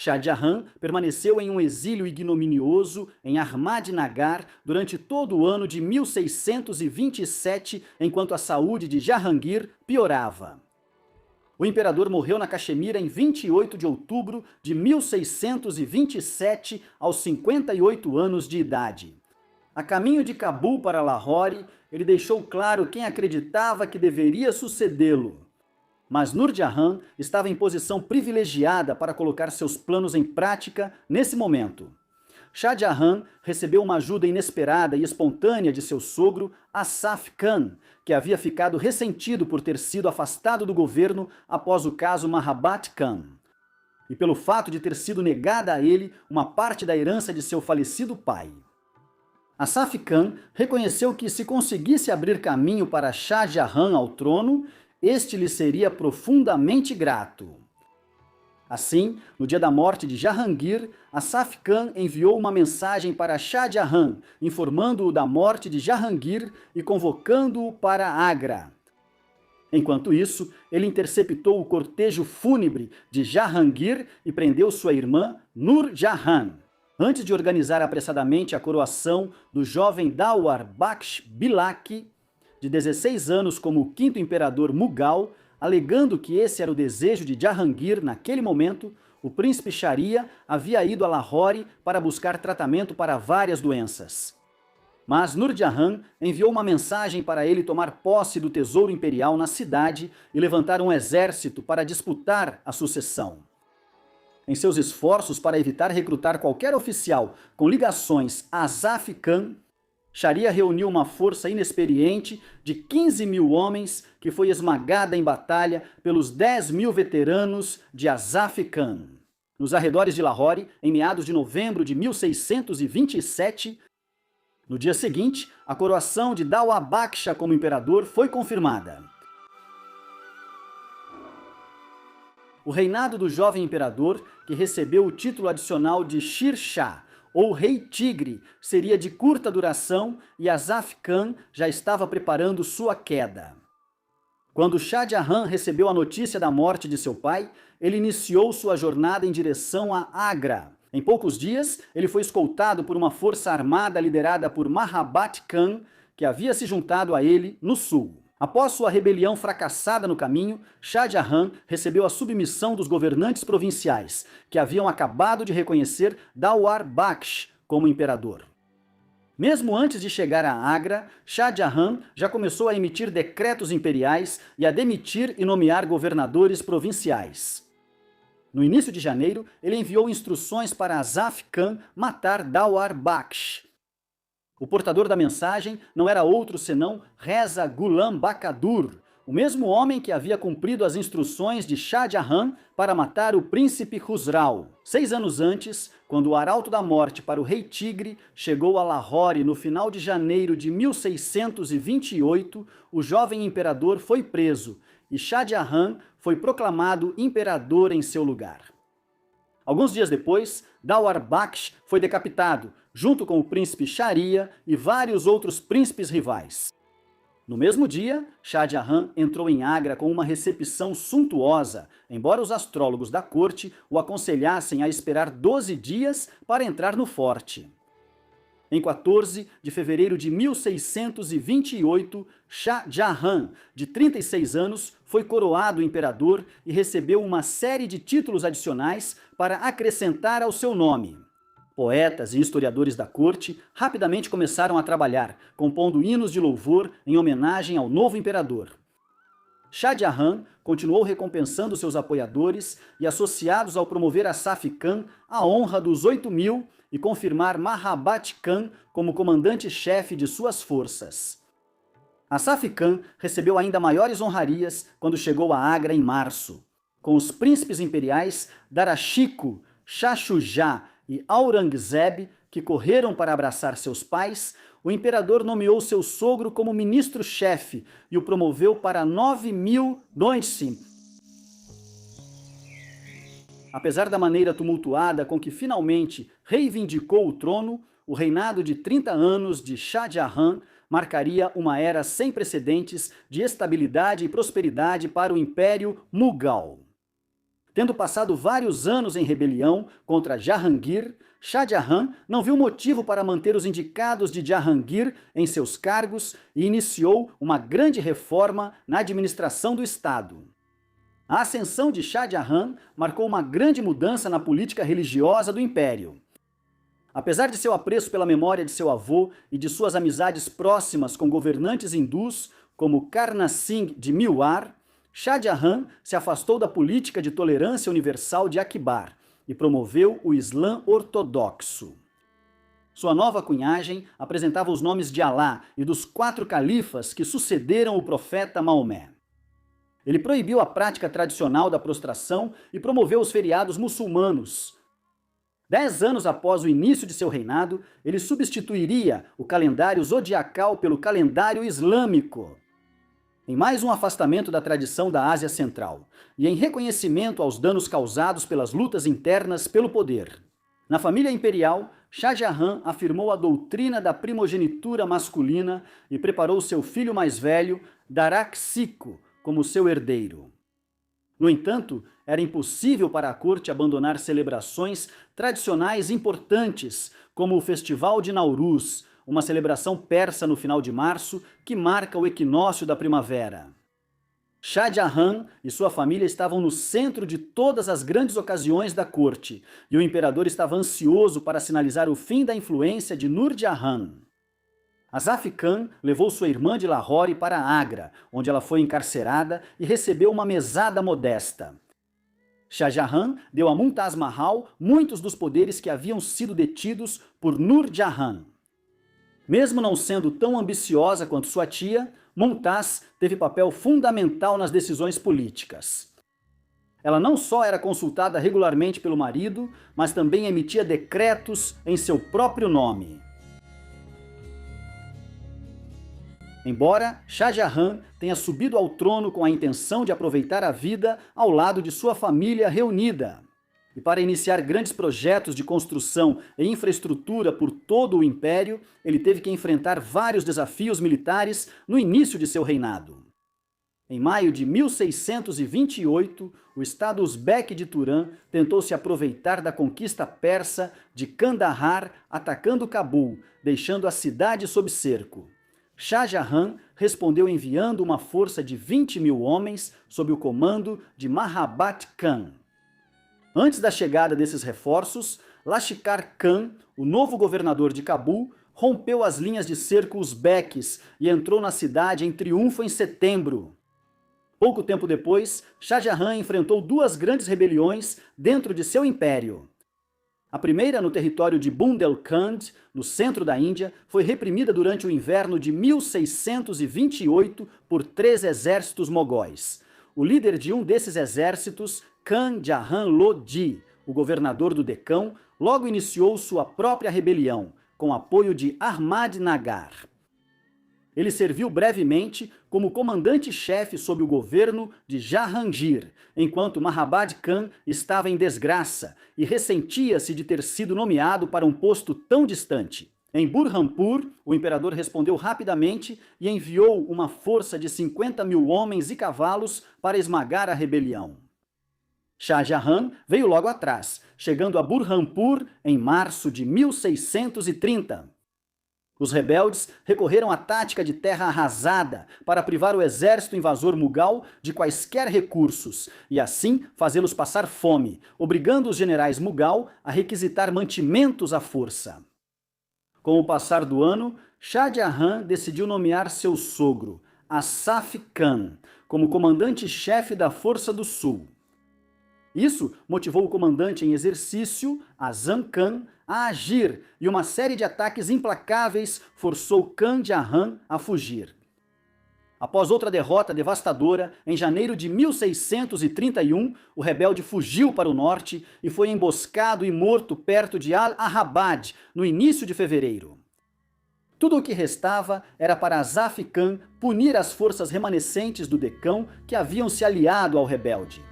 Shah Jahan permaneceu em um exílio ignominioso em Ahmadnagar durante todo o ano de 1627, enquanto a saúde de Jahangir piorava. O imperador morreu na Caxemira em 28 de outubro de 1627, aos 58 anos de idade. A caminho de Cabul para Lahore, ele deixou claro quem acreditava que deveria sucedê-lo. Mas Nur Jahan estava em posição privilegiada para colocar seus planos em prática nesse momento. Shah Jahan recebeu uma ajuda inesperada e espontânea de seu sogro, Asaf Khan, que havia ficado ressentido por ter sido afastado do governo após o caso Mahabat Khan, e pelo fato de ter sido negada a ele uma parte da herança de seu falecido pai. Asaf Khan reconheceu que, se conseguisse abrir caminho para Shah Jahan ao trono, este lhe seria profundamente grato. Assim, no dia da morte de Jahangir, Asaf Khan enviou uma mensagem para Shah Jahan, informando-o da morte de Jahangir e convocando-o para Agra. Enquanto isso, ele interceptou o cortejo fúnebre de Jahangir e prendeu sua irmã, Nur Jahan, antes de organizar apressadamente a coroação do jovem Dawar Bakhsh Bulaki, de 16 anos, como o quinto imperador Mughal. Alegando que esse era o desejo de Jahangir naquele momento, o príncipe Sharia havia ido a Lahore para buscar tratamento para várias doenças. Mas Nur Jahan enviou uma mensagem para ele tomar posse do tesouro imperial na cidade e levantar um exército para disputar a sucessão. Em seus esforços para evitar recrutar qualquer oficial com ligações a Asaf Khan, Sharia reuniu uma força inexperiente de 15 mil homens que foi esmagada em batalha pelos 10 mil veteranos de Asaf Khan. Nos arredores de Lahore, em meados de novembro de 1627, no dia seguinte, a coroação de Dawa Baksha como imperador foi confirmada. O reinado do jovem imperador, que recebeu o título adicional de Shir Shah, ou Rei Tigre, seria de curta duração e Asaf Khan já estava preparando sua queda. Quando Shah Jahan recebeu a notícia da morte de seu pai, ele iniciou sua jornada em direção a Agra. Em poucos dias, ele foi escoltado por uma força armada liderada por Mahabat Khan, que havia se juntado a ele no sul. Após sua rebelião fracassada no caminho, Shah Jahan recebeu a submissão dos governantes provinciais, que haviam acabado de reconhecer Dawar Baksh como imperador. Mesmo antes de chegar a Agra, Shah Jahan já começou a emitir decretos imperiais e a demitir e nomear governadores provinciais. No início de janeiro, ele enviou instruções para Azaf Khan matar Dawar Baksh. O portador da mensagem não era outro senão Reza Ghulam Bahadur, o mesmo homem que havia cumprido as instruções de Shah Jahan para matar o príncipe Khusrau. 6 anos antes, quando o arauto da morte para o rei Tigre chegou a Lahore no final de janeiro de 1628, o jovem imperador foi preso e Shah Jahan foi proclamado imperador em seu lugar. Alguns dias depois, Dawar Baksh foi decapitado, junto com o príncipe Sharia e vários outros príncipes rivais. No mesmo dia, Shah Jahan entrou em Agra com uma recepção suntuosa, embora os astrólogos da corte o aconselhassem a esperar 12 dias para entrar no forte. Em 14 de fevereiro de 1628, Shah Jahan, de 36 anos, foi coroado imperador e recebeu uma série de títulos adicionais para acrescentar ao seu nome. Poetas e historiadores da corte rapidamente começaram a trabalhar, compondo hinos de louvor em homenagem ao novo imperador. Shah Jahan continuou recompensando seus apoiadores e associados ao promover Azaf Khan a honra dos 8.000 e confirmar Mahabat Khan como comandante-chefe de suas forças. Azaf Khan recebeu ainda maiores honrarias quando chegou a Agra em março. Com os príncipes imperiais Darashiko, Shah Shuja e Aurangzeb, que correram para abraçar seus pais, o imperador nomeou seu sogro como ministro-chefe e o promoveu para 9.000 Doinsim. Apesar da maneira tumultuada com que finalmente reivindicou o trono, o reinado de 30 anos de Shah Jahan marcaria uma era sem precedentes de estabilidade e prosperidade para o Império Mughal. Tendo passado vários anos em rebelião contra Jahangir, Shah Jahan não viu motivo para manter os indicados de Jahangir em seus cargos e iniciou uma grande reforma na administração do Estado. A ascensão de Shah Jahan marcou uma grande mudança na política religiosa do Império. Apesar de seu apreço pela memória de seu avô e de suas amizades próximas com governantes hindus, como Karna Singh de Mewar, Shah Jahan se afastou da política de tolerância universal de Akbar e promoveu o Islã ortodoxo. Sua nova cunhagem apresentava os nomes de Alá e dos 4 califas que sucederam o profeta Maomé. Ele proibiu a prática tradicional da prostração e promoveu os feriados muçulmanos. 10 anos após o início de seu reinado, ele substituiria o calendário zodiacal pelo calendário islâmico. Em mais um afastamento da tradição da Ásia Central, e em reconhecimento aos danos causados pelas lutas internas pelo poder. Na família imperial, Shah Jahan afirmou a doutrina da primogenitura masculina e preparou seu filho mais velho, Daraksiko, como seu herdeiro. No entanto, era impossível para a corte abandonar celebrações tradicionais importantes, como o Festival de Nauruz, uma celebração persa no final de março que marca o equinócio da primavera. Shah Jahan e sua família estavam no centro de todas as grandes ocasiões da corte, e o imperador estava ansioso para sinalizar o fim da influência de Nur Jahan. Azaf Khan levou sua irmã de Lahore para Agra, onde ela foi encarcerada e recebeu uma mesada modesta. Shah Jahan deu a Mumtaz Mahal muitos dos poderes que haviam sido detidos por Nur Jahan. Mesmo não sendo tão ambiciosa quanto sua tia, Mumtaz teve papel fundamental nas decisões políticas. Ela não só era consultada regularmente pelo marido, mas também emitia decretos em seu próprio nome. Embora Shah Jahan tenha subido ao trono com a intenção de aproveitar a vida ao lado de sua família reunida, e para iniciar grandes projetos de construção e infraestrutura por todo o império, ele teve que enfrentar vários desafios militares no início de seu reinado. Em maio de 1628, o estado uzbeque de Turan tentou se aproveitar da conquista persa de Kandahar, atacando Cabul, deixando a cidade sob cerco. Shah Jahan respondeu enviando uma força de 20.000 homens sob o comando de Mahabat Khan. Antes da chegada desses reforços, Lashkar Khan, o novo governador de Cabul, rompeu as linhas de cerco uzbeques e entrou na cidade em triunfo em setembro. Pouco tempo depois, Shah Jahan enfrentou duas grandes rebeliões dentro de seu império. A primeira, no território de Bundelkhand, no centro da Índia, foi reprimida durante o inverno de 1628 por 3 exércitos mogóis. O líder de um desses exércitos, Khan Jahan Lodi, o governador do Decão, logo iniciou sua própria rebelião, com apoio de Ahmadnagar. Ele serviu brevemente como comandante-chefe sob o governo de Jahangir, enquanto Mahabad Khan estava em desgraça e ressentia-se de ter sido nomeado para um posto tão distante. Em Burhanpur, o imperador respondeu rapidamente e enviou uma força de 50.000 homens e cavalos para esmagar a rebelião. Shah Jahan veio logo atrás, chegando a Burhanpur em março de 1630. Os rebeldes recorreram à tática de terra arrasada para privar o exército invasor mughal de quaisquer recursos e assim fazê-los passar fome, obrigando os generais mughal a requisitar mantimentos à força. Com o passar do ano, Shah Jahan decidiu nomear seu sogro, Asaf Khan, como comandante-chefe da Força do Sul. Isso motivou o comandante em exercício, Azam Khan, a agir e uma série de ataques implacáveis forçou Khan Jahan a fugir. Após outra derrota devastadora, em janeiro de 1631, o rebelde fugiu para o norte e foi emboscado e morto perto de Al-Ahabad, no início de fevereiro. Tudo o que restava era para Azaf Khan punir as forças remanescentes do Decão que haviam se aliado ao rebelde.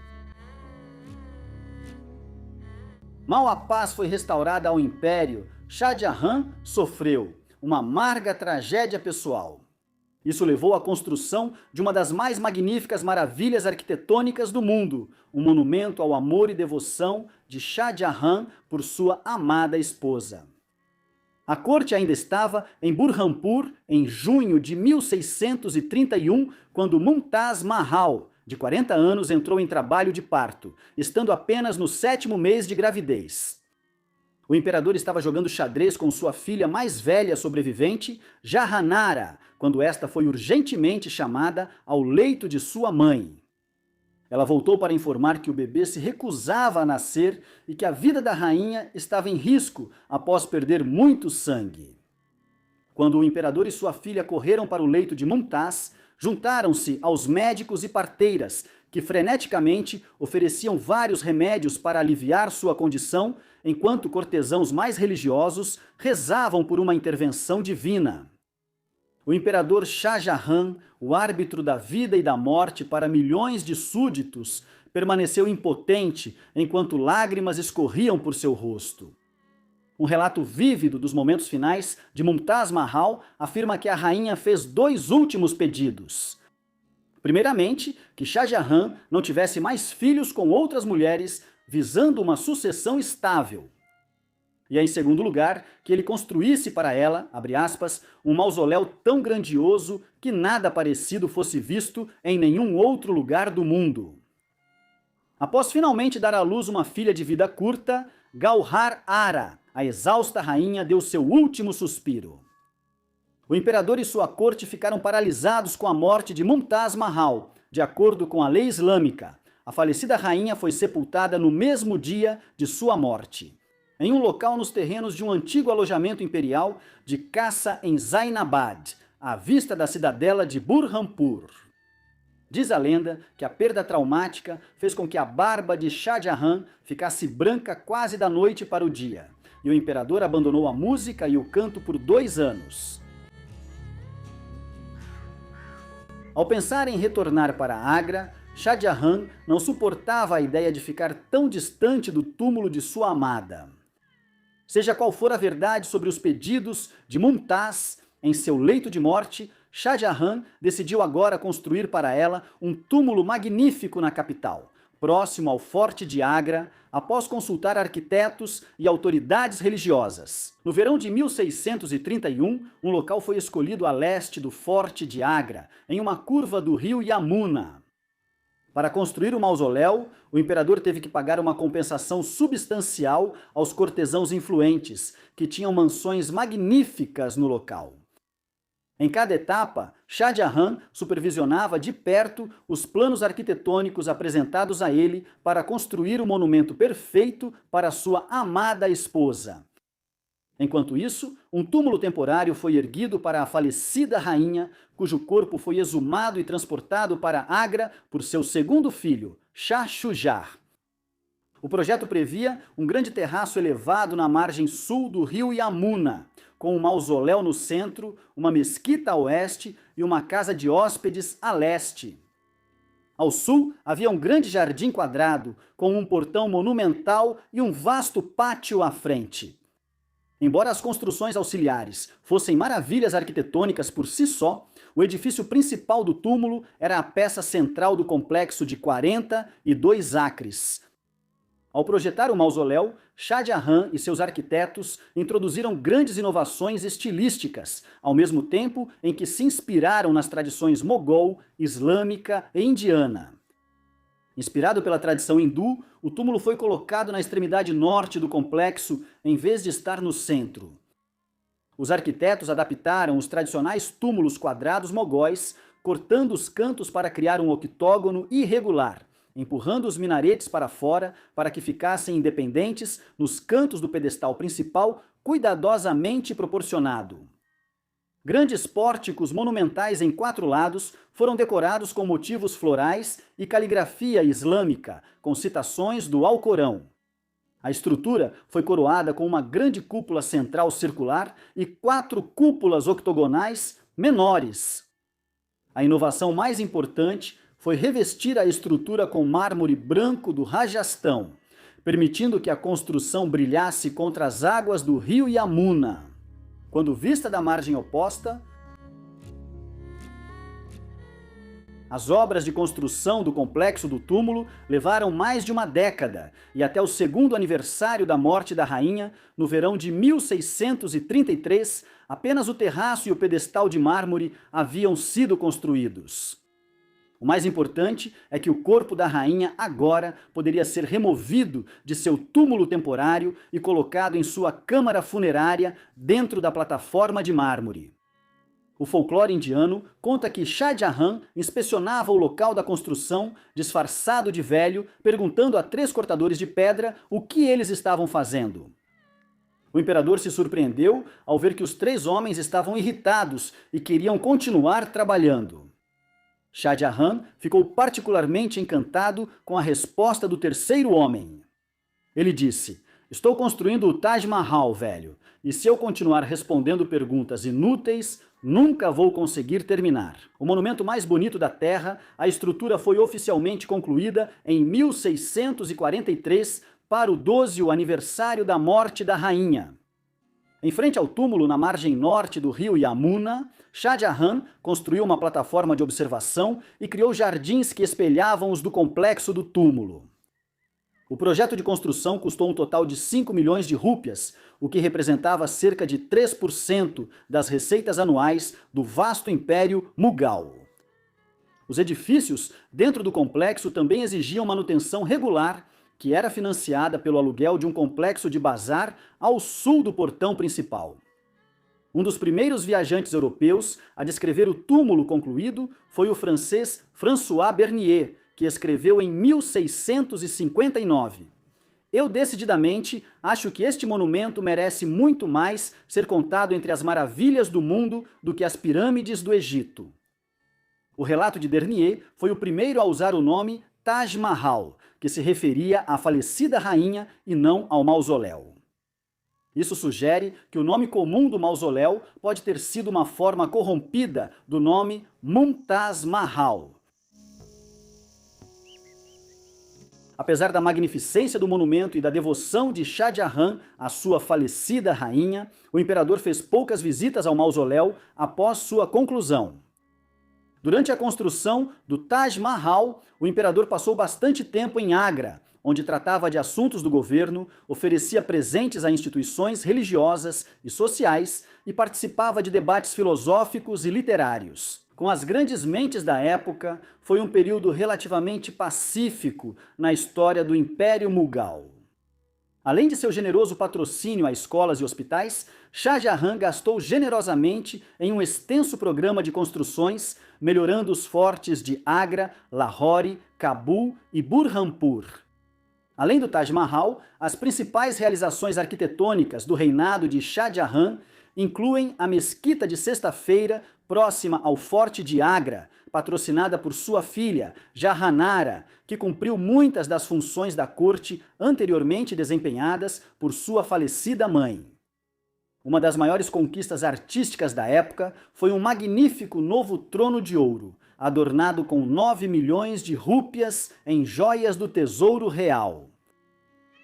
Mal a paz foi restaurada ao império, Shah Jahan sofreu uma amarga tragédia pessoal. Isso levou à construção de uma das mais magníficas maravilhas arquitetônicas do mundo, um monumento ao amor e devoção de Shah Jahan por sua amada esposa. A corte ainda estava em Burhanpur em junho de 1631, quando Mumtaz Mahal, de 40 anos, entrou em trabalho de parto, estando apenas no 7º mês de gravidez. O imperador estava jogando xadrez com sua filha mais velha sobrevivente, Jahanara, quando esta foi urgentemente chamada ao leito de sua mãe. Ela voltou para informar que o bebê se recusava a nascer e que a vida da rainha estava em risco após perder muito sangue. Quando o imperador e sua filha correram para o leito de Mumtaz, juntaram-se aos médicos e parteiras, que freneticamente ofereciam vários remédios para aliviar sua condição, enquanto cortesãos mais religiosos rezavam por uma intervenção divina. O imperador Shah Jahan, o árbitro da vida e da morte para milhões de súditos, permaneceu impotente enquanto lágrimas escorriam por seu rosto. Um relato vívido dos momentos finais de Mumtaz Mahal afirma que a rainha fez 2 últimos pedidos. Primeiramente, que Shah Jahan não tivesse mais filhos com outras mulheres, visando uma sucessão estável. E em segundo lugar, que ele construísse para ela, abre aspas, um mausoléu tão grandioso que nada parecido fosse visto em nenhum outro lugar do mundo. Após finalmente dar à luz uma filha de vida curta, Gauhar Ara, a exausta rainha, deu seu último suspiro. O imperador e sua corte ficaram paralisados com a morte de Mumtaz Mahal. De acordo com a lei islâmica, a falecida rainha foi sepultada no mesmo dia de sua morte, em um local nos terrenos de um antigo alojamento imperial de caça em Zainabad, à vista da cidadela de Burhanpur. Diz a lenda que a perda traumática fez com que a barba de Shah Jahan ficasse branca quase da noite para o dia, e o imperador abandonou a música e o canto por 2 anos. Ao pensar em retornar para Agra, Shah Jahan não suportava a ideia de ficar tão distante do túmulo de sua amada. Seja qual for a verdade sobre os pedidos de Mumtaz em seu leito de morte, Shah Jahan decidiu agora construir para ela um túmulo magnífico na capital, próximo ao Forte de Agra, após consultar arquitetos e autoridades religiosas. No verão de 1631, um local foi escolhido a leste do Forte de Agra, em uma curva do rio Yamuna. Para construir o mausoléu, o imperador teve que pagar uma compensação substancial aos cortesãos influentes, que tinham mansões magníficas no local. Em cada etapa, Shah Jahan supervisionava de perto os planos arquitetônicos apresentados a ele para construir o monumento perfeito para sua amada esposa. Enquanto isso, um túmulo temporário foi erguido para a falecida rainha, cujo corpo foi exumado e transportado para Agra por seu segundo filho, Shah Shuja. O projeto previa um grande terraço elevado na margem sul do rio Yamuna, com um mausoléu no centro, uma mesquita a oeste e uma casa de hóspedes a leste. Ao sul, havia um grande jardim quadrado, com um portão monumental e um vasto pátio à frente. Embora as construções auxiliares fossem maravilhas arquitetônicas por si só, o edifício principal do túmulo era a peça central do complexo de 42 acres. Ao projetar o mausoléu, Shah Jahan e seus arquitetos introduziram grandes inovações estilísticas, ao mesmo tempo em que se inspiraram nas tradições mogol, islâmica e indiana. Inspirado pela tradição hindu, o túmulo foi colocado na extremidade norte do complexo, em vez de estar no centro. Os arquitetos adaptaram os tradicionais túmulos quadrados mogóis, cortando os cantos para criar um octógono irregular, empurrando os minaretes para fora para que ficassem independentes nos cantos do pedestal principal, cuidadosamente proporcionado. Grandes pórticos monumentais em 4 lados foram decorados com motivos florais e caligrafia islâmica, com citações do Alcorão. A estrutura foi coroada com uma grande cúpula central circular e 4 cúpulas octogonais menores. A inovação mais importante foi revestir a estrutura com mármore branco do Rajastão, permitindo que a construção brilhasse contra as águas do rio Yamuna. Quando vista da margem oposta, as obras de construção do complexo do túmulo levaram mais de uma década, e até o segundo aniversário da morte da rainha, no verão de 1633, apenas o terraço e o pedestal de mármore haviam sido construídos. O mais importante é que o corpo da rainha agora poderia ser removido de seu túmulo temporário e colocado em sua câmara funerária dentro da plataforma de mármore. O folclore indiano conta que Shah Jahan inspecionava o local da construção, disfarçado de velho, perguntando a 3 cortadores de pedra o que eles estavam fazendo. O imperador se surpreendeu ao ver que os 3 homens estavam irritados e queriam continuar trabalhando. Shah Jahan ficou particularmente encantado com a resposta do 3º homem. Ele disse: "Estou construindo o Taj Mahal, velho, e se eu continuar respondendo perguntas inúteis, nunca vou conseguir terminar." O monumento mais bonito da Terra, a estrutura foi oficialmente concluída em 1643 para o 12º aniversário da morte da rainha. Em frente ao túmulo, na margem norte do rio Yamuna, Shah Jahan construiu uma plataforma de observação e criou jardins que espelhavam os do complexo do túmulo. O projeto de construção custou um total de 5 milhões de rúpias, o que representava cerca de 3% das receitas anuais do vasto império Mughal. Os edifícios dentro do complexo também exigiam manutenção regular, que era financiada pelo aluguel de um complexo de bazar ao sul do portão principal. Um dos primeiros viajantes europeus a descrever o túmulo concluído foi o francês François Bernier, que escreveu em 1659. "Eu decididamente acho que este monumento merece muito mais ser contado entre as maravilhas do mundo do que as pirâmides do Egito." O relato de Bernier foi o primeiro a usar o nome Taj Mahal, que se referia à falecida rainha e não ao mausoléu. Isso sugere que o nome comum do mausoléu pode ter sido uma forma corrompida do nome Mumtaz Mahal. Apesar da magnificência do monumento e da devoção de Shah Jahan à sua falecida rainha, o imperador fez poucas visitas ao mausoléu após sua conclusão. Durante a construção do Taj Mahal, o imperador passou bastante tempo em Agra, onde tratava de assuntos do governo, oferecia presentes a instituições religiosas e sociais e participava de debates filosóficos e literários. Com as grandes mentes da época, foi um período relativamente pacífico na história do Império Mughal. Além de seu generoso patrocínio a escolas e hospitais, Shah Jahan gastou generosamente em um extenso programa de construções, melhorando os fortes de Agra, Lahore, Cabul e Burhanpur. Além do Taj Mahal, as principais realizações arquitetônicas do reinado de Shah Jahan incluem a Mesquita de Sexta-feira, próxima ao Forte de Agra, patrocinada por sua filha, Jahanara, que cumpriu muitas das funções da corte anteriormente desempenhadas por sua falecida mãe. Uma das maiores conquistas artísticas da época foi um magnífico novo trono de ouro, adornado com 9 milhões de rúpias em joias do tesouro real.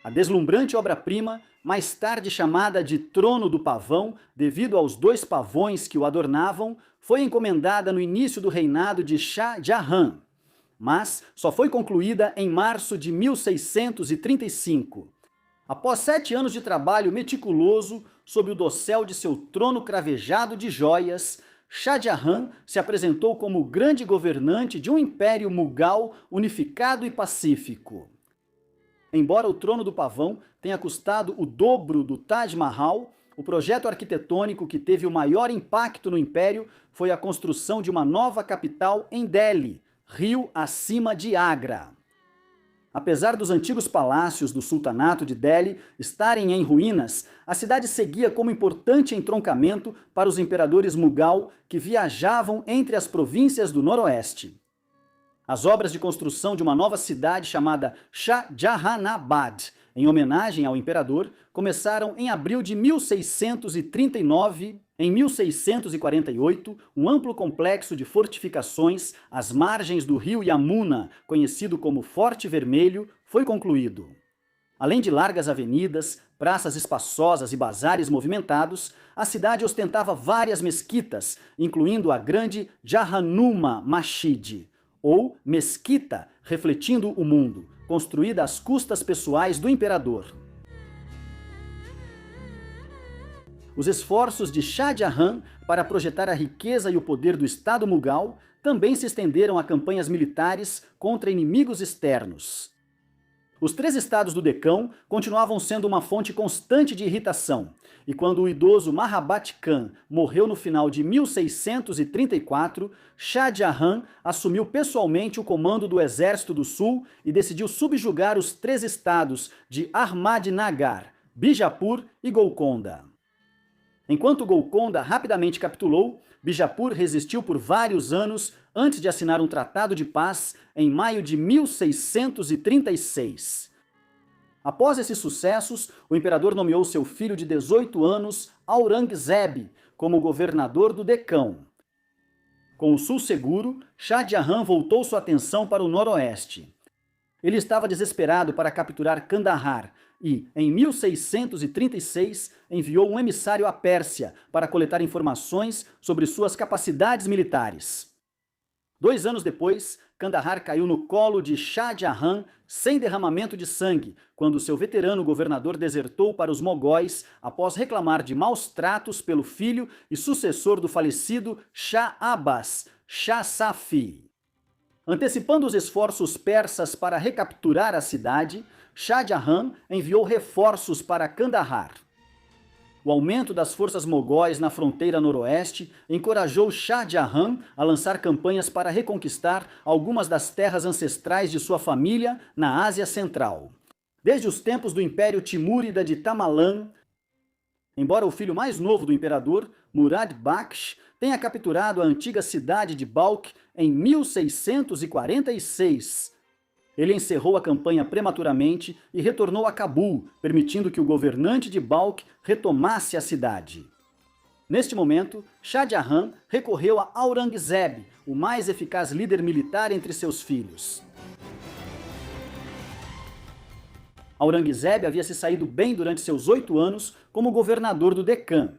A deslumbrante obra-prima, mais tarde chamada de Trono do Pavão, devido aos 2 pavões que o adornavam, foi encomendada no início do reinado de Shah Jahan, mas só foi concluída em março de 1635. Após 7 anos de trabalho meticuloso sob o dossel de seu trono cravejado de joias, Shah Jahan se apresentou como o grande governante de um império mughal unificado e pacífico. Embora o Trono do Pavão tenha custado o dobro do Taj Mahal, o projeto arquitetônico que teve o maior impacto no império foi a construção de uma nova capital em Delhi, rio acima de Agra. Apesar dos antigos palácios do sultanato de Delhi estarem em ruínas, a cidade seguia como importante entroncamento para os imperadores Mughal que viajavam entre as províncias do noroeste. As obras de construção de uma nova cidade chamada Shah Jahanabad, em homenagem ao imperador, começaram em abril de 1639. Em 1648, um amplo complexo de fortificações às margens do rio Yamuna, conhecido como Forte Vermelho, foi concluído. Além de largas avenidas, praças espaçosas e bazares movimentados, a cidade ostentava várias mesquitas, incluindo a grande Jahannuma Masjid, ou Mesquita, refletindo o mundo, construída às custas pessoais do imperador. Os esforços de Shah Jahan para projetar a riqueza e o poder do Estado Mughal também se estenderam a campanhas militares contra inimigos externos. Os 3 estados do Decão continuavam sendo uma fonte constante de irritação, e quando o idoso Mahabat Khan morreu no final de 1634, Shah Jahan assumiu pessoalmente o comando do Exército do Sul e decidiu subjugar os 3 estados de Ahmadnagar, Bijapur e Golconda. Enquanto Golconda rapidamente capitulou, Bijapur resistiu por vários anos antes de assinar um tratado de paz em maio de 1636. Após esses sucessos, o imperador nomeou seu filho de 18 anos, Aurangzeb, como governador do Decão. Com o sul seguro, Shah Jahan voltou sua atenção para o noroeste. Ele estava desesperado para capturar Kandahar e, em 1636, enviou um emissário à Pérsia para coletar informações sobre suas capacidades militares. 2 anos depois, Kandahar caiu no colo de Shah Jahan sem derramamento de sangue, quando seu veterano governador desertou para os mogóis após reclamar de maus tratos pelo filho e sucessor do falecido Shah Abbas, Shah Safi. Antecipando os esforços persas para recapturar a cidade, Shah Jahan enviou reforços para Kandahar. O aumento das forças mogóis na fronteira noroeste encorajou Shah Jahan a lançar campanhas para reconquistar algumas das terras ancestrais de sua família na Ásia Central. Desde os tempos do Império Timúrida de Tamerlã, embora o filho mais novo do imperador, Murad Baksh, tenha capturado a antiga cidade de Balkh em 1646, ele encerrou a campanha prematuramente e retornou a Cabul, permitindo que o governante de Balkh retomasse a cidade. Neste momento, Shah Jahan recorreu a Aurangzeb, o mais eficaz líder militar entre seus filhos. Aurangzeb havia se saído bem durante seus 8 anos como governador do Deccan.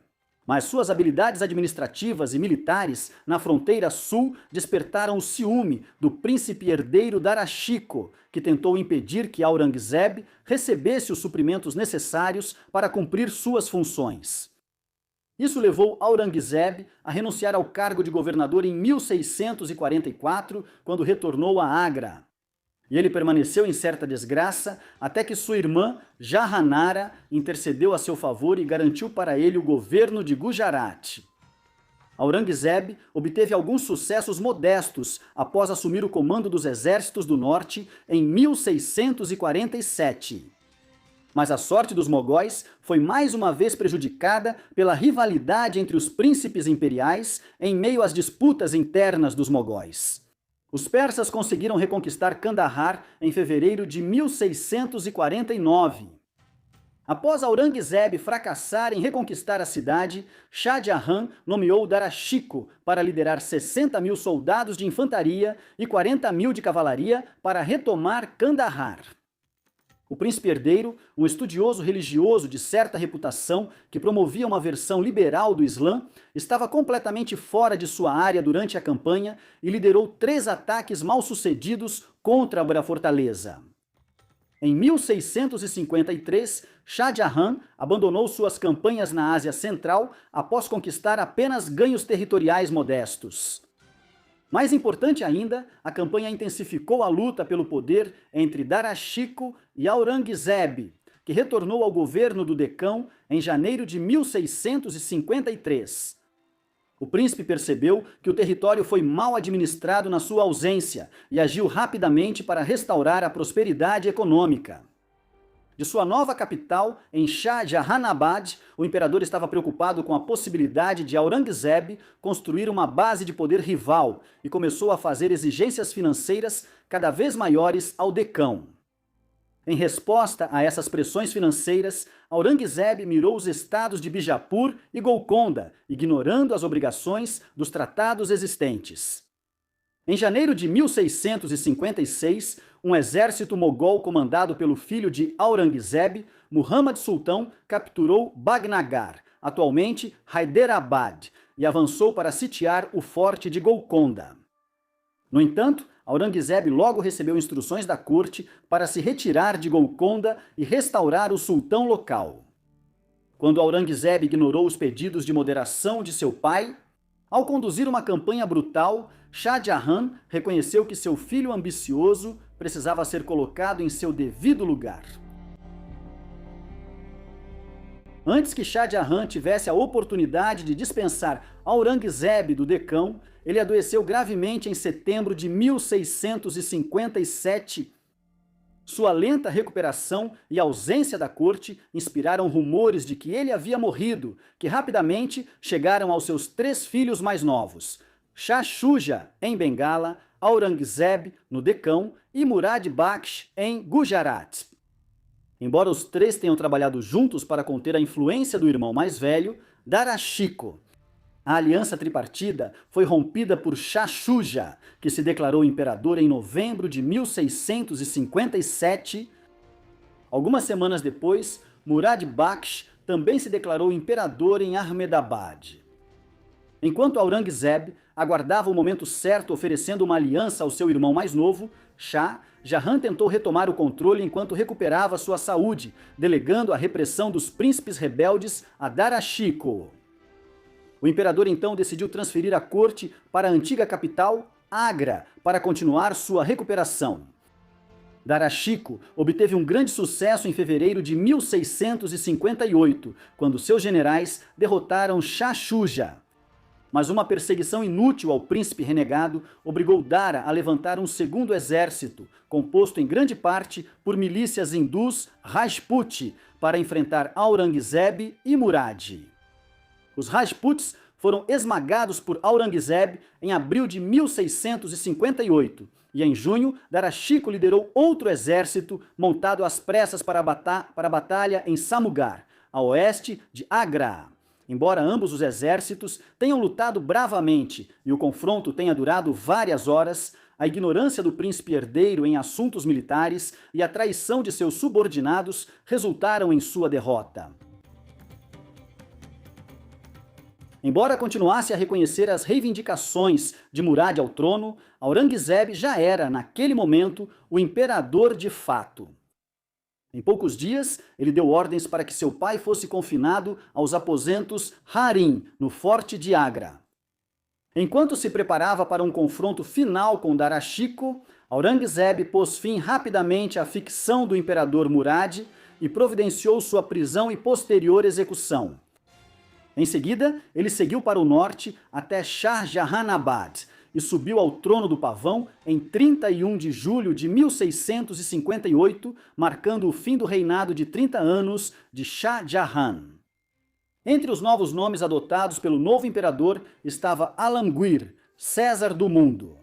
Mas suas habilidades administrativas e militares na fronteira sul despertaram o ciúme do príncipe herdeiro Dara Shikoh, que tentou impedir que Aurangzeb recebesse os suprimentos necessários para cumprir suas funções. Isso levou Aurangzeb a renunciar ao cargo de governador em 1644, quando retornou a Agra. E ele permaneceu em certa desgraça até que sua irmã, Jahanara, intercedeu a seu favor e garantiu para ele o governo de Gujarat. Aurangzeb obteve alguns sucessos modestos após assumir o comando dos exércitos do norte em 1647. Mas a sorte dos mogóis foi mais uma vez prejudicada pela rivalidade entre os príncipes imperiais em meio às disputas internas dos mogóis. Os persas conseguiram reconquistar Kandahar em fevereiro de 1649. Após Aurangzeb fracassar em reconquistar a cidade, Shah Jahan nomeou Dara Shikoh para liderar 60.000 soldados de infantaria e 40.000 de cavalaria para retomar Kandahar. O príncipe herdeiro, um estudioso religioso de certa reputação que promovia uma versão liberal do Islã, estava completamente fora de sua área durante a campanha e liderou 3 ataques mal-sucedidos contra a fortaleza. Em 1653, Shah Jahan abandonou suas campanhas na Ásia Central após conquistar apenas ganhos territoriais modestos. Mais importante ainda, a campanha intensificou a luta pelo poder entre Dara Shikoh e Aurangzeb, que retornou ao governo do Decão em janeiro de 1653. O príncipe percebeu que o território foi mal administrado na sua ausência e agiu rapidamente para restaurar a prosperidade econômica. De sua nova capital, em Shah Jahanabad, o imperador estava preocupado com a possibilidade de Aurangzeb construir uma base de poder rival e começou a fazer exigências financeiras cada vez maiores ao Decão. Em resposta a essas pressões financeiras, Aurangzeb mirou os estados de Bijapur e Golconda, ignorando as obrigações dos tratados existentes. Em janeiro de 1656, um exército mogol comandado pelo filho de Aurangzeb, Muhammad Sultão, capturou Bagnagar, atualmente Hyderabad, e avançou para sitiar o forte de Golconda. No entanto, Aurangzeb logo recebeu instruções da corte para se retirar de Golconda e restaurar o sultão local. Quando Aurangzeb ignorou os pedidos de moderação de seu pai, ao conduzir uma campanha brutal, Shah Jahan reconheceu que seu filho ambicioso precisava ser colocado em seu devido lugar. Antes que Shah Jahan tivesse a oportunidade de dispensar Aurangzeb do Decão, ele adoeceu gravemente em setembro de 1657. Sua lenta recuperação e ausência da corte inspiraram rumores de que ele havia morrido, que rapidamente chegaram aos seus 3 filhos mais novos, Shah Shuja, em Bengala, Aurangzeb, no Decão, e Murad Baksh, em Gujarat. Embora os 3 tenham trabalhado juntos para conter a influência do irmão mais velho, Dara Shikoh, a aliança tripartida foi rompida por Shah Shuja, que se declarou imperador em novembro de 1657. Algumas semanas depois, Murad Baksh também se declarou imperador em Ahmedabad. Enquanto Aurangzeb aguardava o momento certo oferecendo uma aliança ao seu irmão mais novo, Shah Jahan tentou retomar o controle enquanto recuperava sua saúde, delegando a repressão dos príncipes rebeldes a Dara Shikoh. O imperador então decidiu transferir a corte para a antiga capital, Agra, para continuar sua recuperação. Dara Shikoh obteve um grande sucesso em fevereiro de 1658, quando seus generais derrotaram Shah Shuja. Mas uma perseguição inútil ao príncipe renegado obrigou Dara a levantar um segundo exército, composto em grande parte por milícias hindus Rajput, para enfrentar Aurangzeb e Murad. Os Rajputs foram esmagados por Aurangzeb em abril de 1658, e em junho, Dara Shikoh liderou outro exército montado às pressas para a batalha em Samugar, a oeste de Agra. Embora ambos os exércitos tenham lutado bravamente e o confronto tenha durado várias horas, a ignorância do príncipe herdeiro em assuntos militares e a traição de seus subordinados resultaram em sua derrota. Embora continuasse a reconhecer as reivindicações de Murad ao trono, Aurangzeb já era, naquele momento, o imperador de fato. Em poucos dias, ele deu ordens para que seu pai fosse confinado aos aposentos Harim, no forte de Agra. Enquanto se preparava para um confronto final com Dara Shikoh, Aurangzeb pôs fim rapidamente à ficção do imperador Murad e providenciou sua prisão e posterior execução. Em seguida, ele seguiu para o norte até Shah Jahanabad e subiu ao trono do Pavão em 31 de julho de 1658, marcando o fim do reinado de 30 anos de Shah Jahan. Entre os novos nomes adotados pelo novo imperador estava Alamgir, César do Mundo.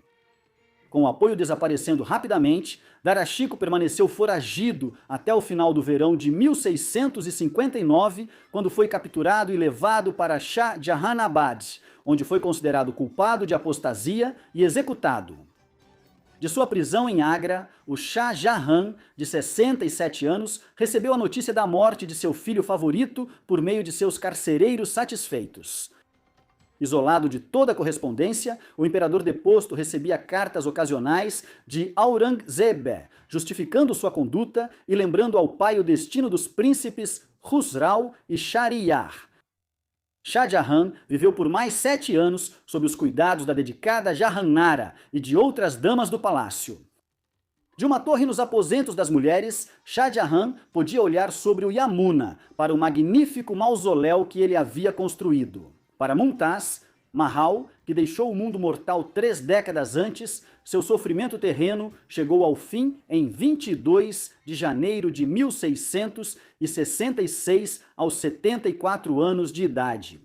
Com o apoio desaparecendo rapidamente, Dara Shikoh permaneceu foragido até o final do verão de 1659, quando foi capturado e levado para Shah Jahanabad, onde foi considerado culpado de apostasia e executado. De sua prisão em Agra, o Shah Jahan, de 67 anos, recebeu a notícia da morte de seu filho favorito por meio de seus carcereiros satisfeitos. Isolado de toda a correspondência, o imperador deposto recebia cartas ocasionais de Aurangzeb, justificando sua conduta e lembrando ao pai o destino dos príncipes Khusrau e Shahryar. Shah Jahan viveu por mais 7 anos sob os cuidados da dedicada Jahannara e de outras damas do palácio. De uma torre nos aposentos das mulheres, Shah Jahan podia olhar sobre o Yamuna, para o magnífico mausoléu que ele havia construído. Para Mumtaz Mahal, que deixou o mundo mortal 3 décadas antes, seu sofrimento terreno chegou ao fim em 22 de janeiro de 1666, aos 74 anos de idade.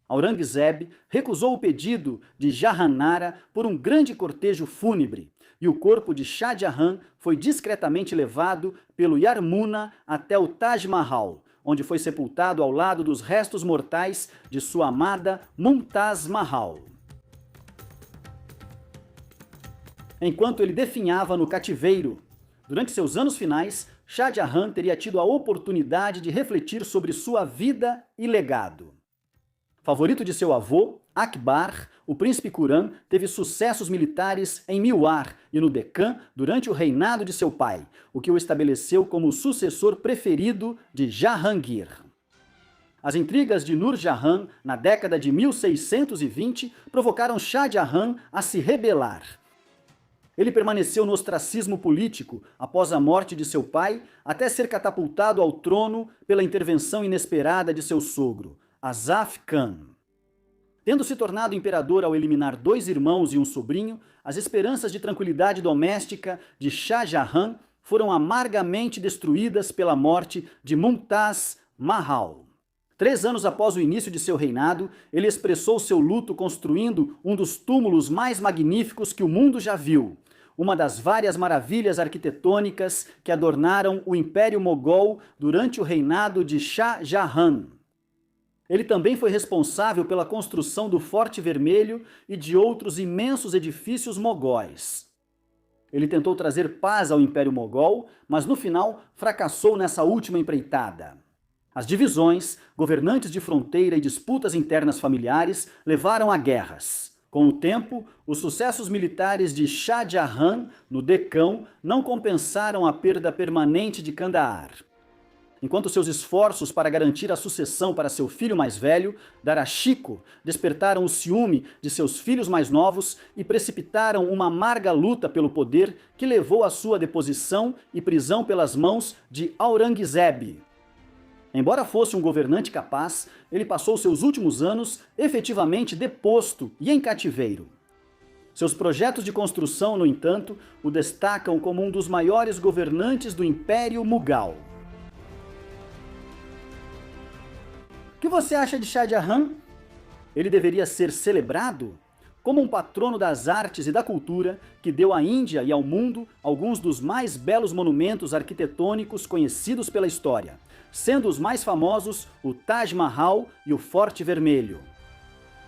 Aurangzeb recusou o pedido de Jahannara por um grande cortejo fúnebre, e o corpo de Shah Jahan foi discretamente levado pelo Yamuna até o Taj Mahal, onde foi sepultado ao lado dos restos mortais de sua amada Mumtaz Mahal. Enquanto ele definhava no cativeiro, durante seus anos finais, Shah Jahan teria tido a oportunidade de refletir sobre sua vida e legado. Favorito de seu avô, Akbar, o príncipe Khurram teve sucessos militares em Mewar e no Deccan durante o reinado de seu pai, o que o estabeleceu como o sucessor preferido de Jahangir. As intrigas de Nur Jahan na década de 1620 provocaram Shah Jahan a se rebelar. Ele permaneceu no ostracismo político após a morte de seu pai, até ser catapultado ao trono pela intervenção inesperada de seu sogro, Azaf Khan. Tendo se tornado imperador ao eliminar 2 irmãos e um sobrinho, as esperanças de tranquilidade doméstica de Shah Jahan foram amargamente destruídas pela morte de Mumtaz Mahal. 3 anos após o início de seu reinado, ele expressou seu luto construindo um dos túmulos mais magníficos que o mundo já viu, uma das várias maravilhas arquitetônicas que adornaram o Império Mogol durante o reinado de Shah Jahan. Ele também foi responsável pela construção do Forte Vermelho e de outros imensos edifícios mogóis. Ele tentou trazer paz ao Império Mogol, mas no final fracassou nessa última empreitada. As divisões, governantes de fronteira e disputas internas familiares levaram a guerras. Com o tempo, os sucessos militares de Shah Jahan no Deccan não compensaram a perda permanente de Kandahar. Enquanto seus esforços para garantir a sucessão para seu filho mais velho, Dara Shikoh, despertaram o ciúme de seus filhos mais novos e precipitaram uma amarga luta pelo poder que levou à sua deposição e prisão pelas mãos de Aurangzeb. Embora fosse um governante capaz, ele passou seus últimos anos efetivamente deposto e em cativeiro. Seus projetos de construção, no entanto, o destacam como um dos maiores governantes do Império Mughal. O que você acha de Shah Jahan? Ele deveria ser celebrado como um patrono das artes e da cultura que deu à Índia e ao mundo alguns dos mais belos monumentos arquitetônicos conhecidos pela história, sendo os mais famosos o Taj Mahal e o Forte Vermelho.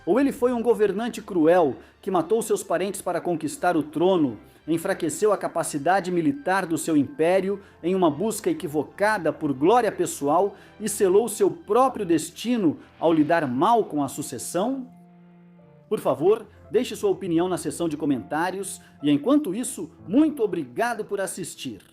Ou ele foi um governante cruel que matou seus parentes para conquistar o trono, enfraqueceu a capacidade militar do seu império em uma busca equivocada por glória pessoal e selou seu próprio destino ao lidar mal com a sucessão? Por favor, deixe sua opinião na seção de comentários e, enquanto isso, muito obrigado por assistir.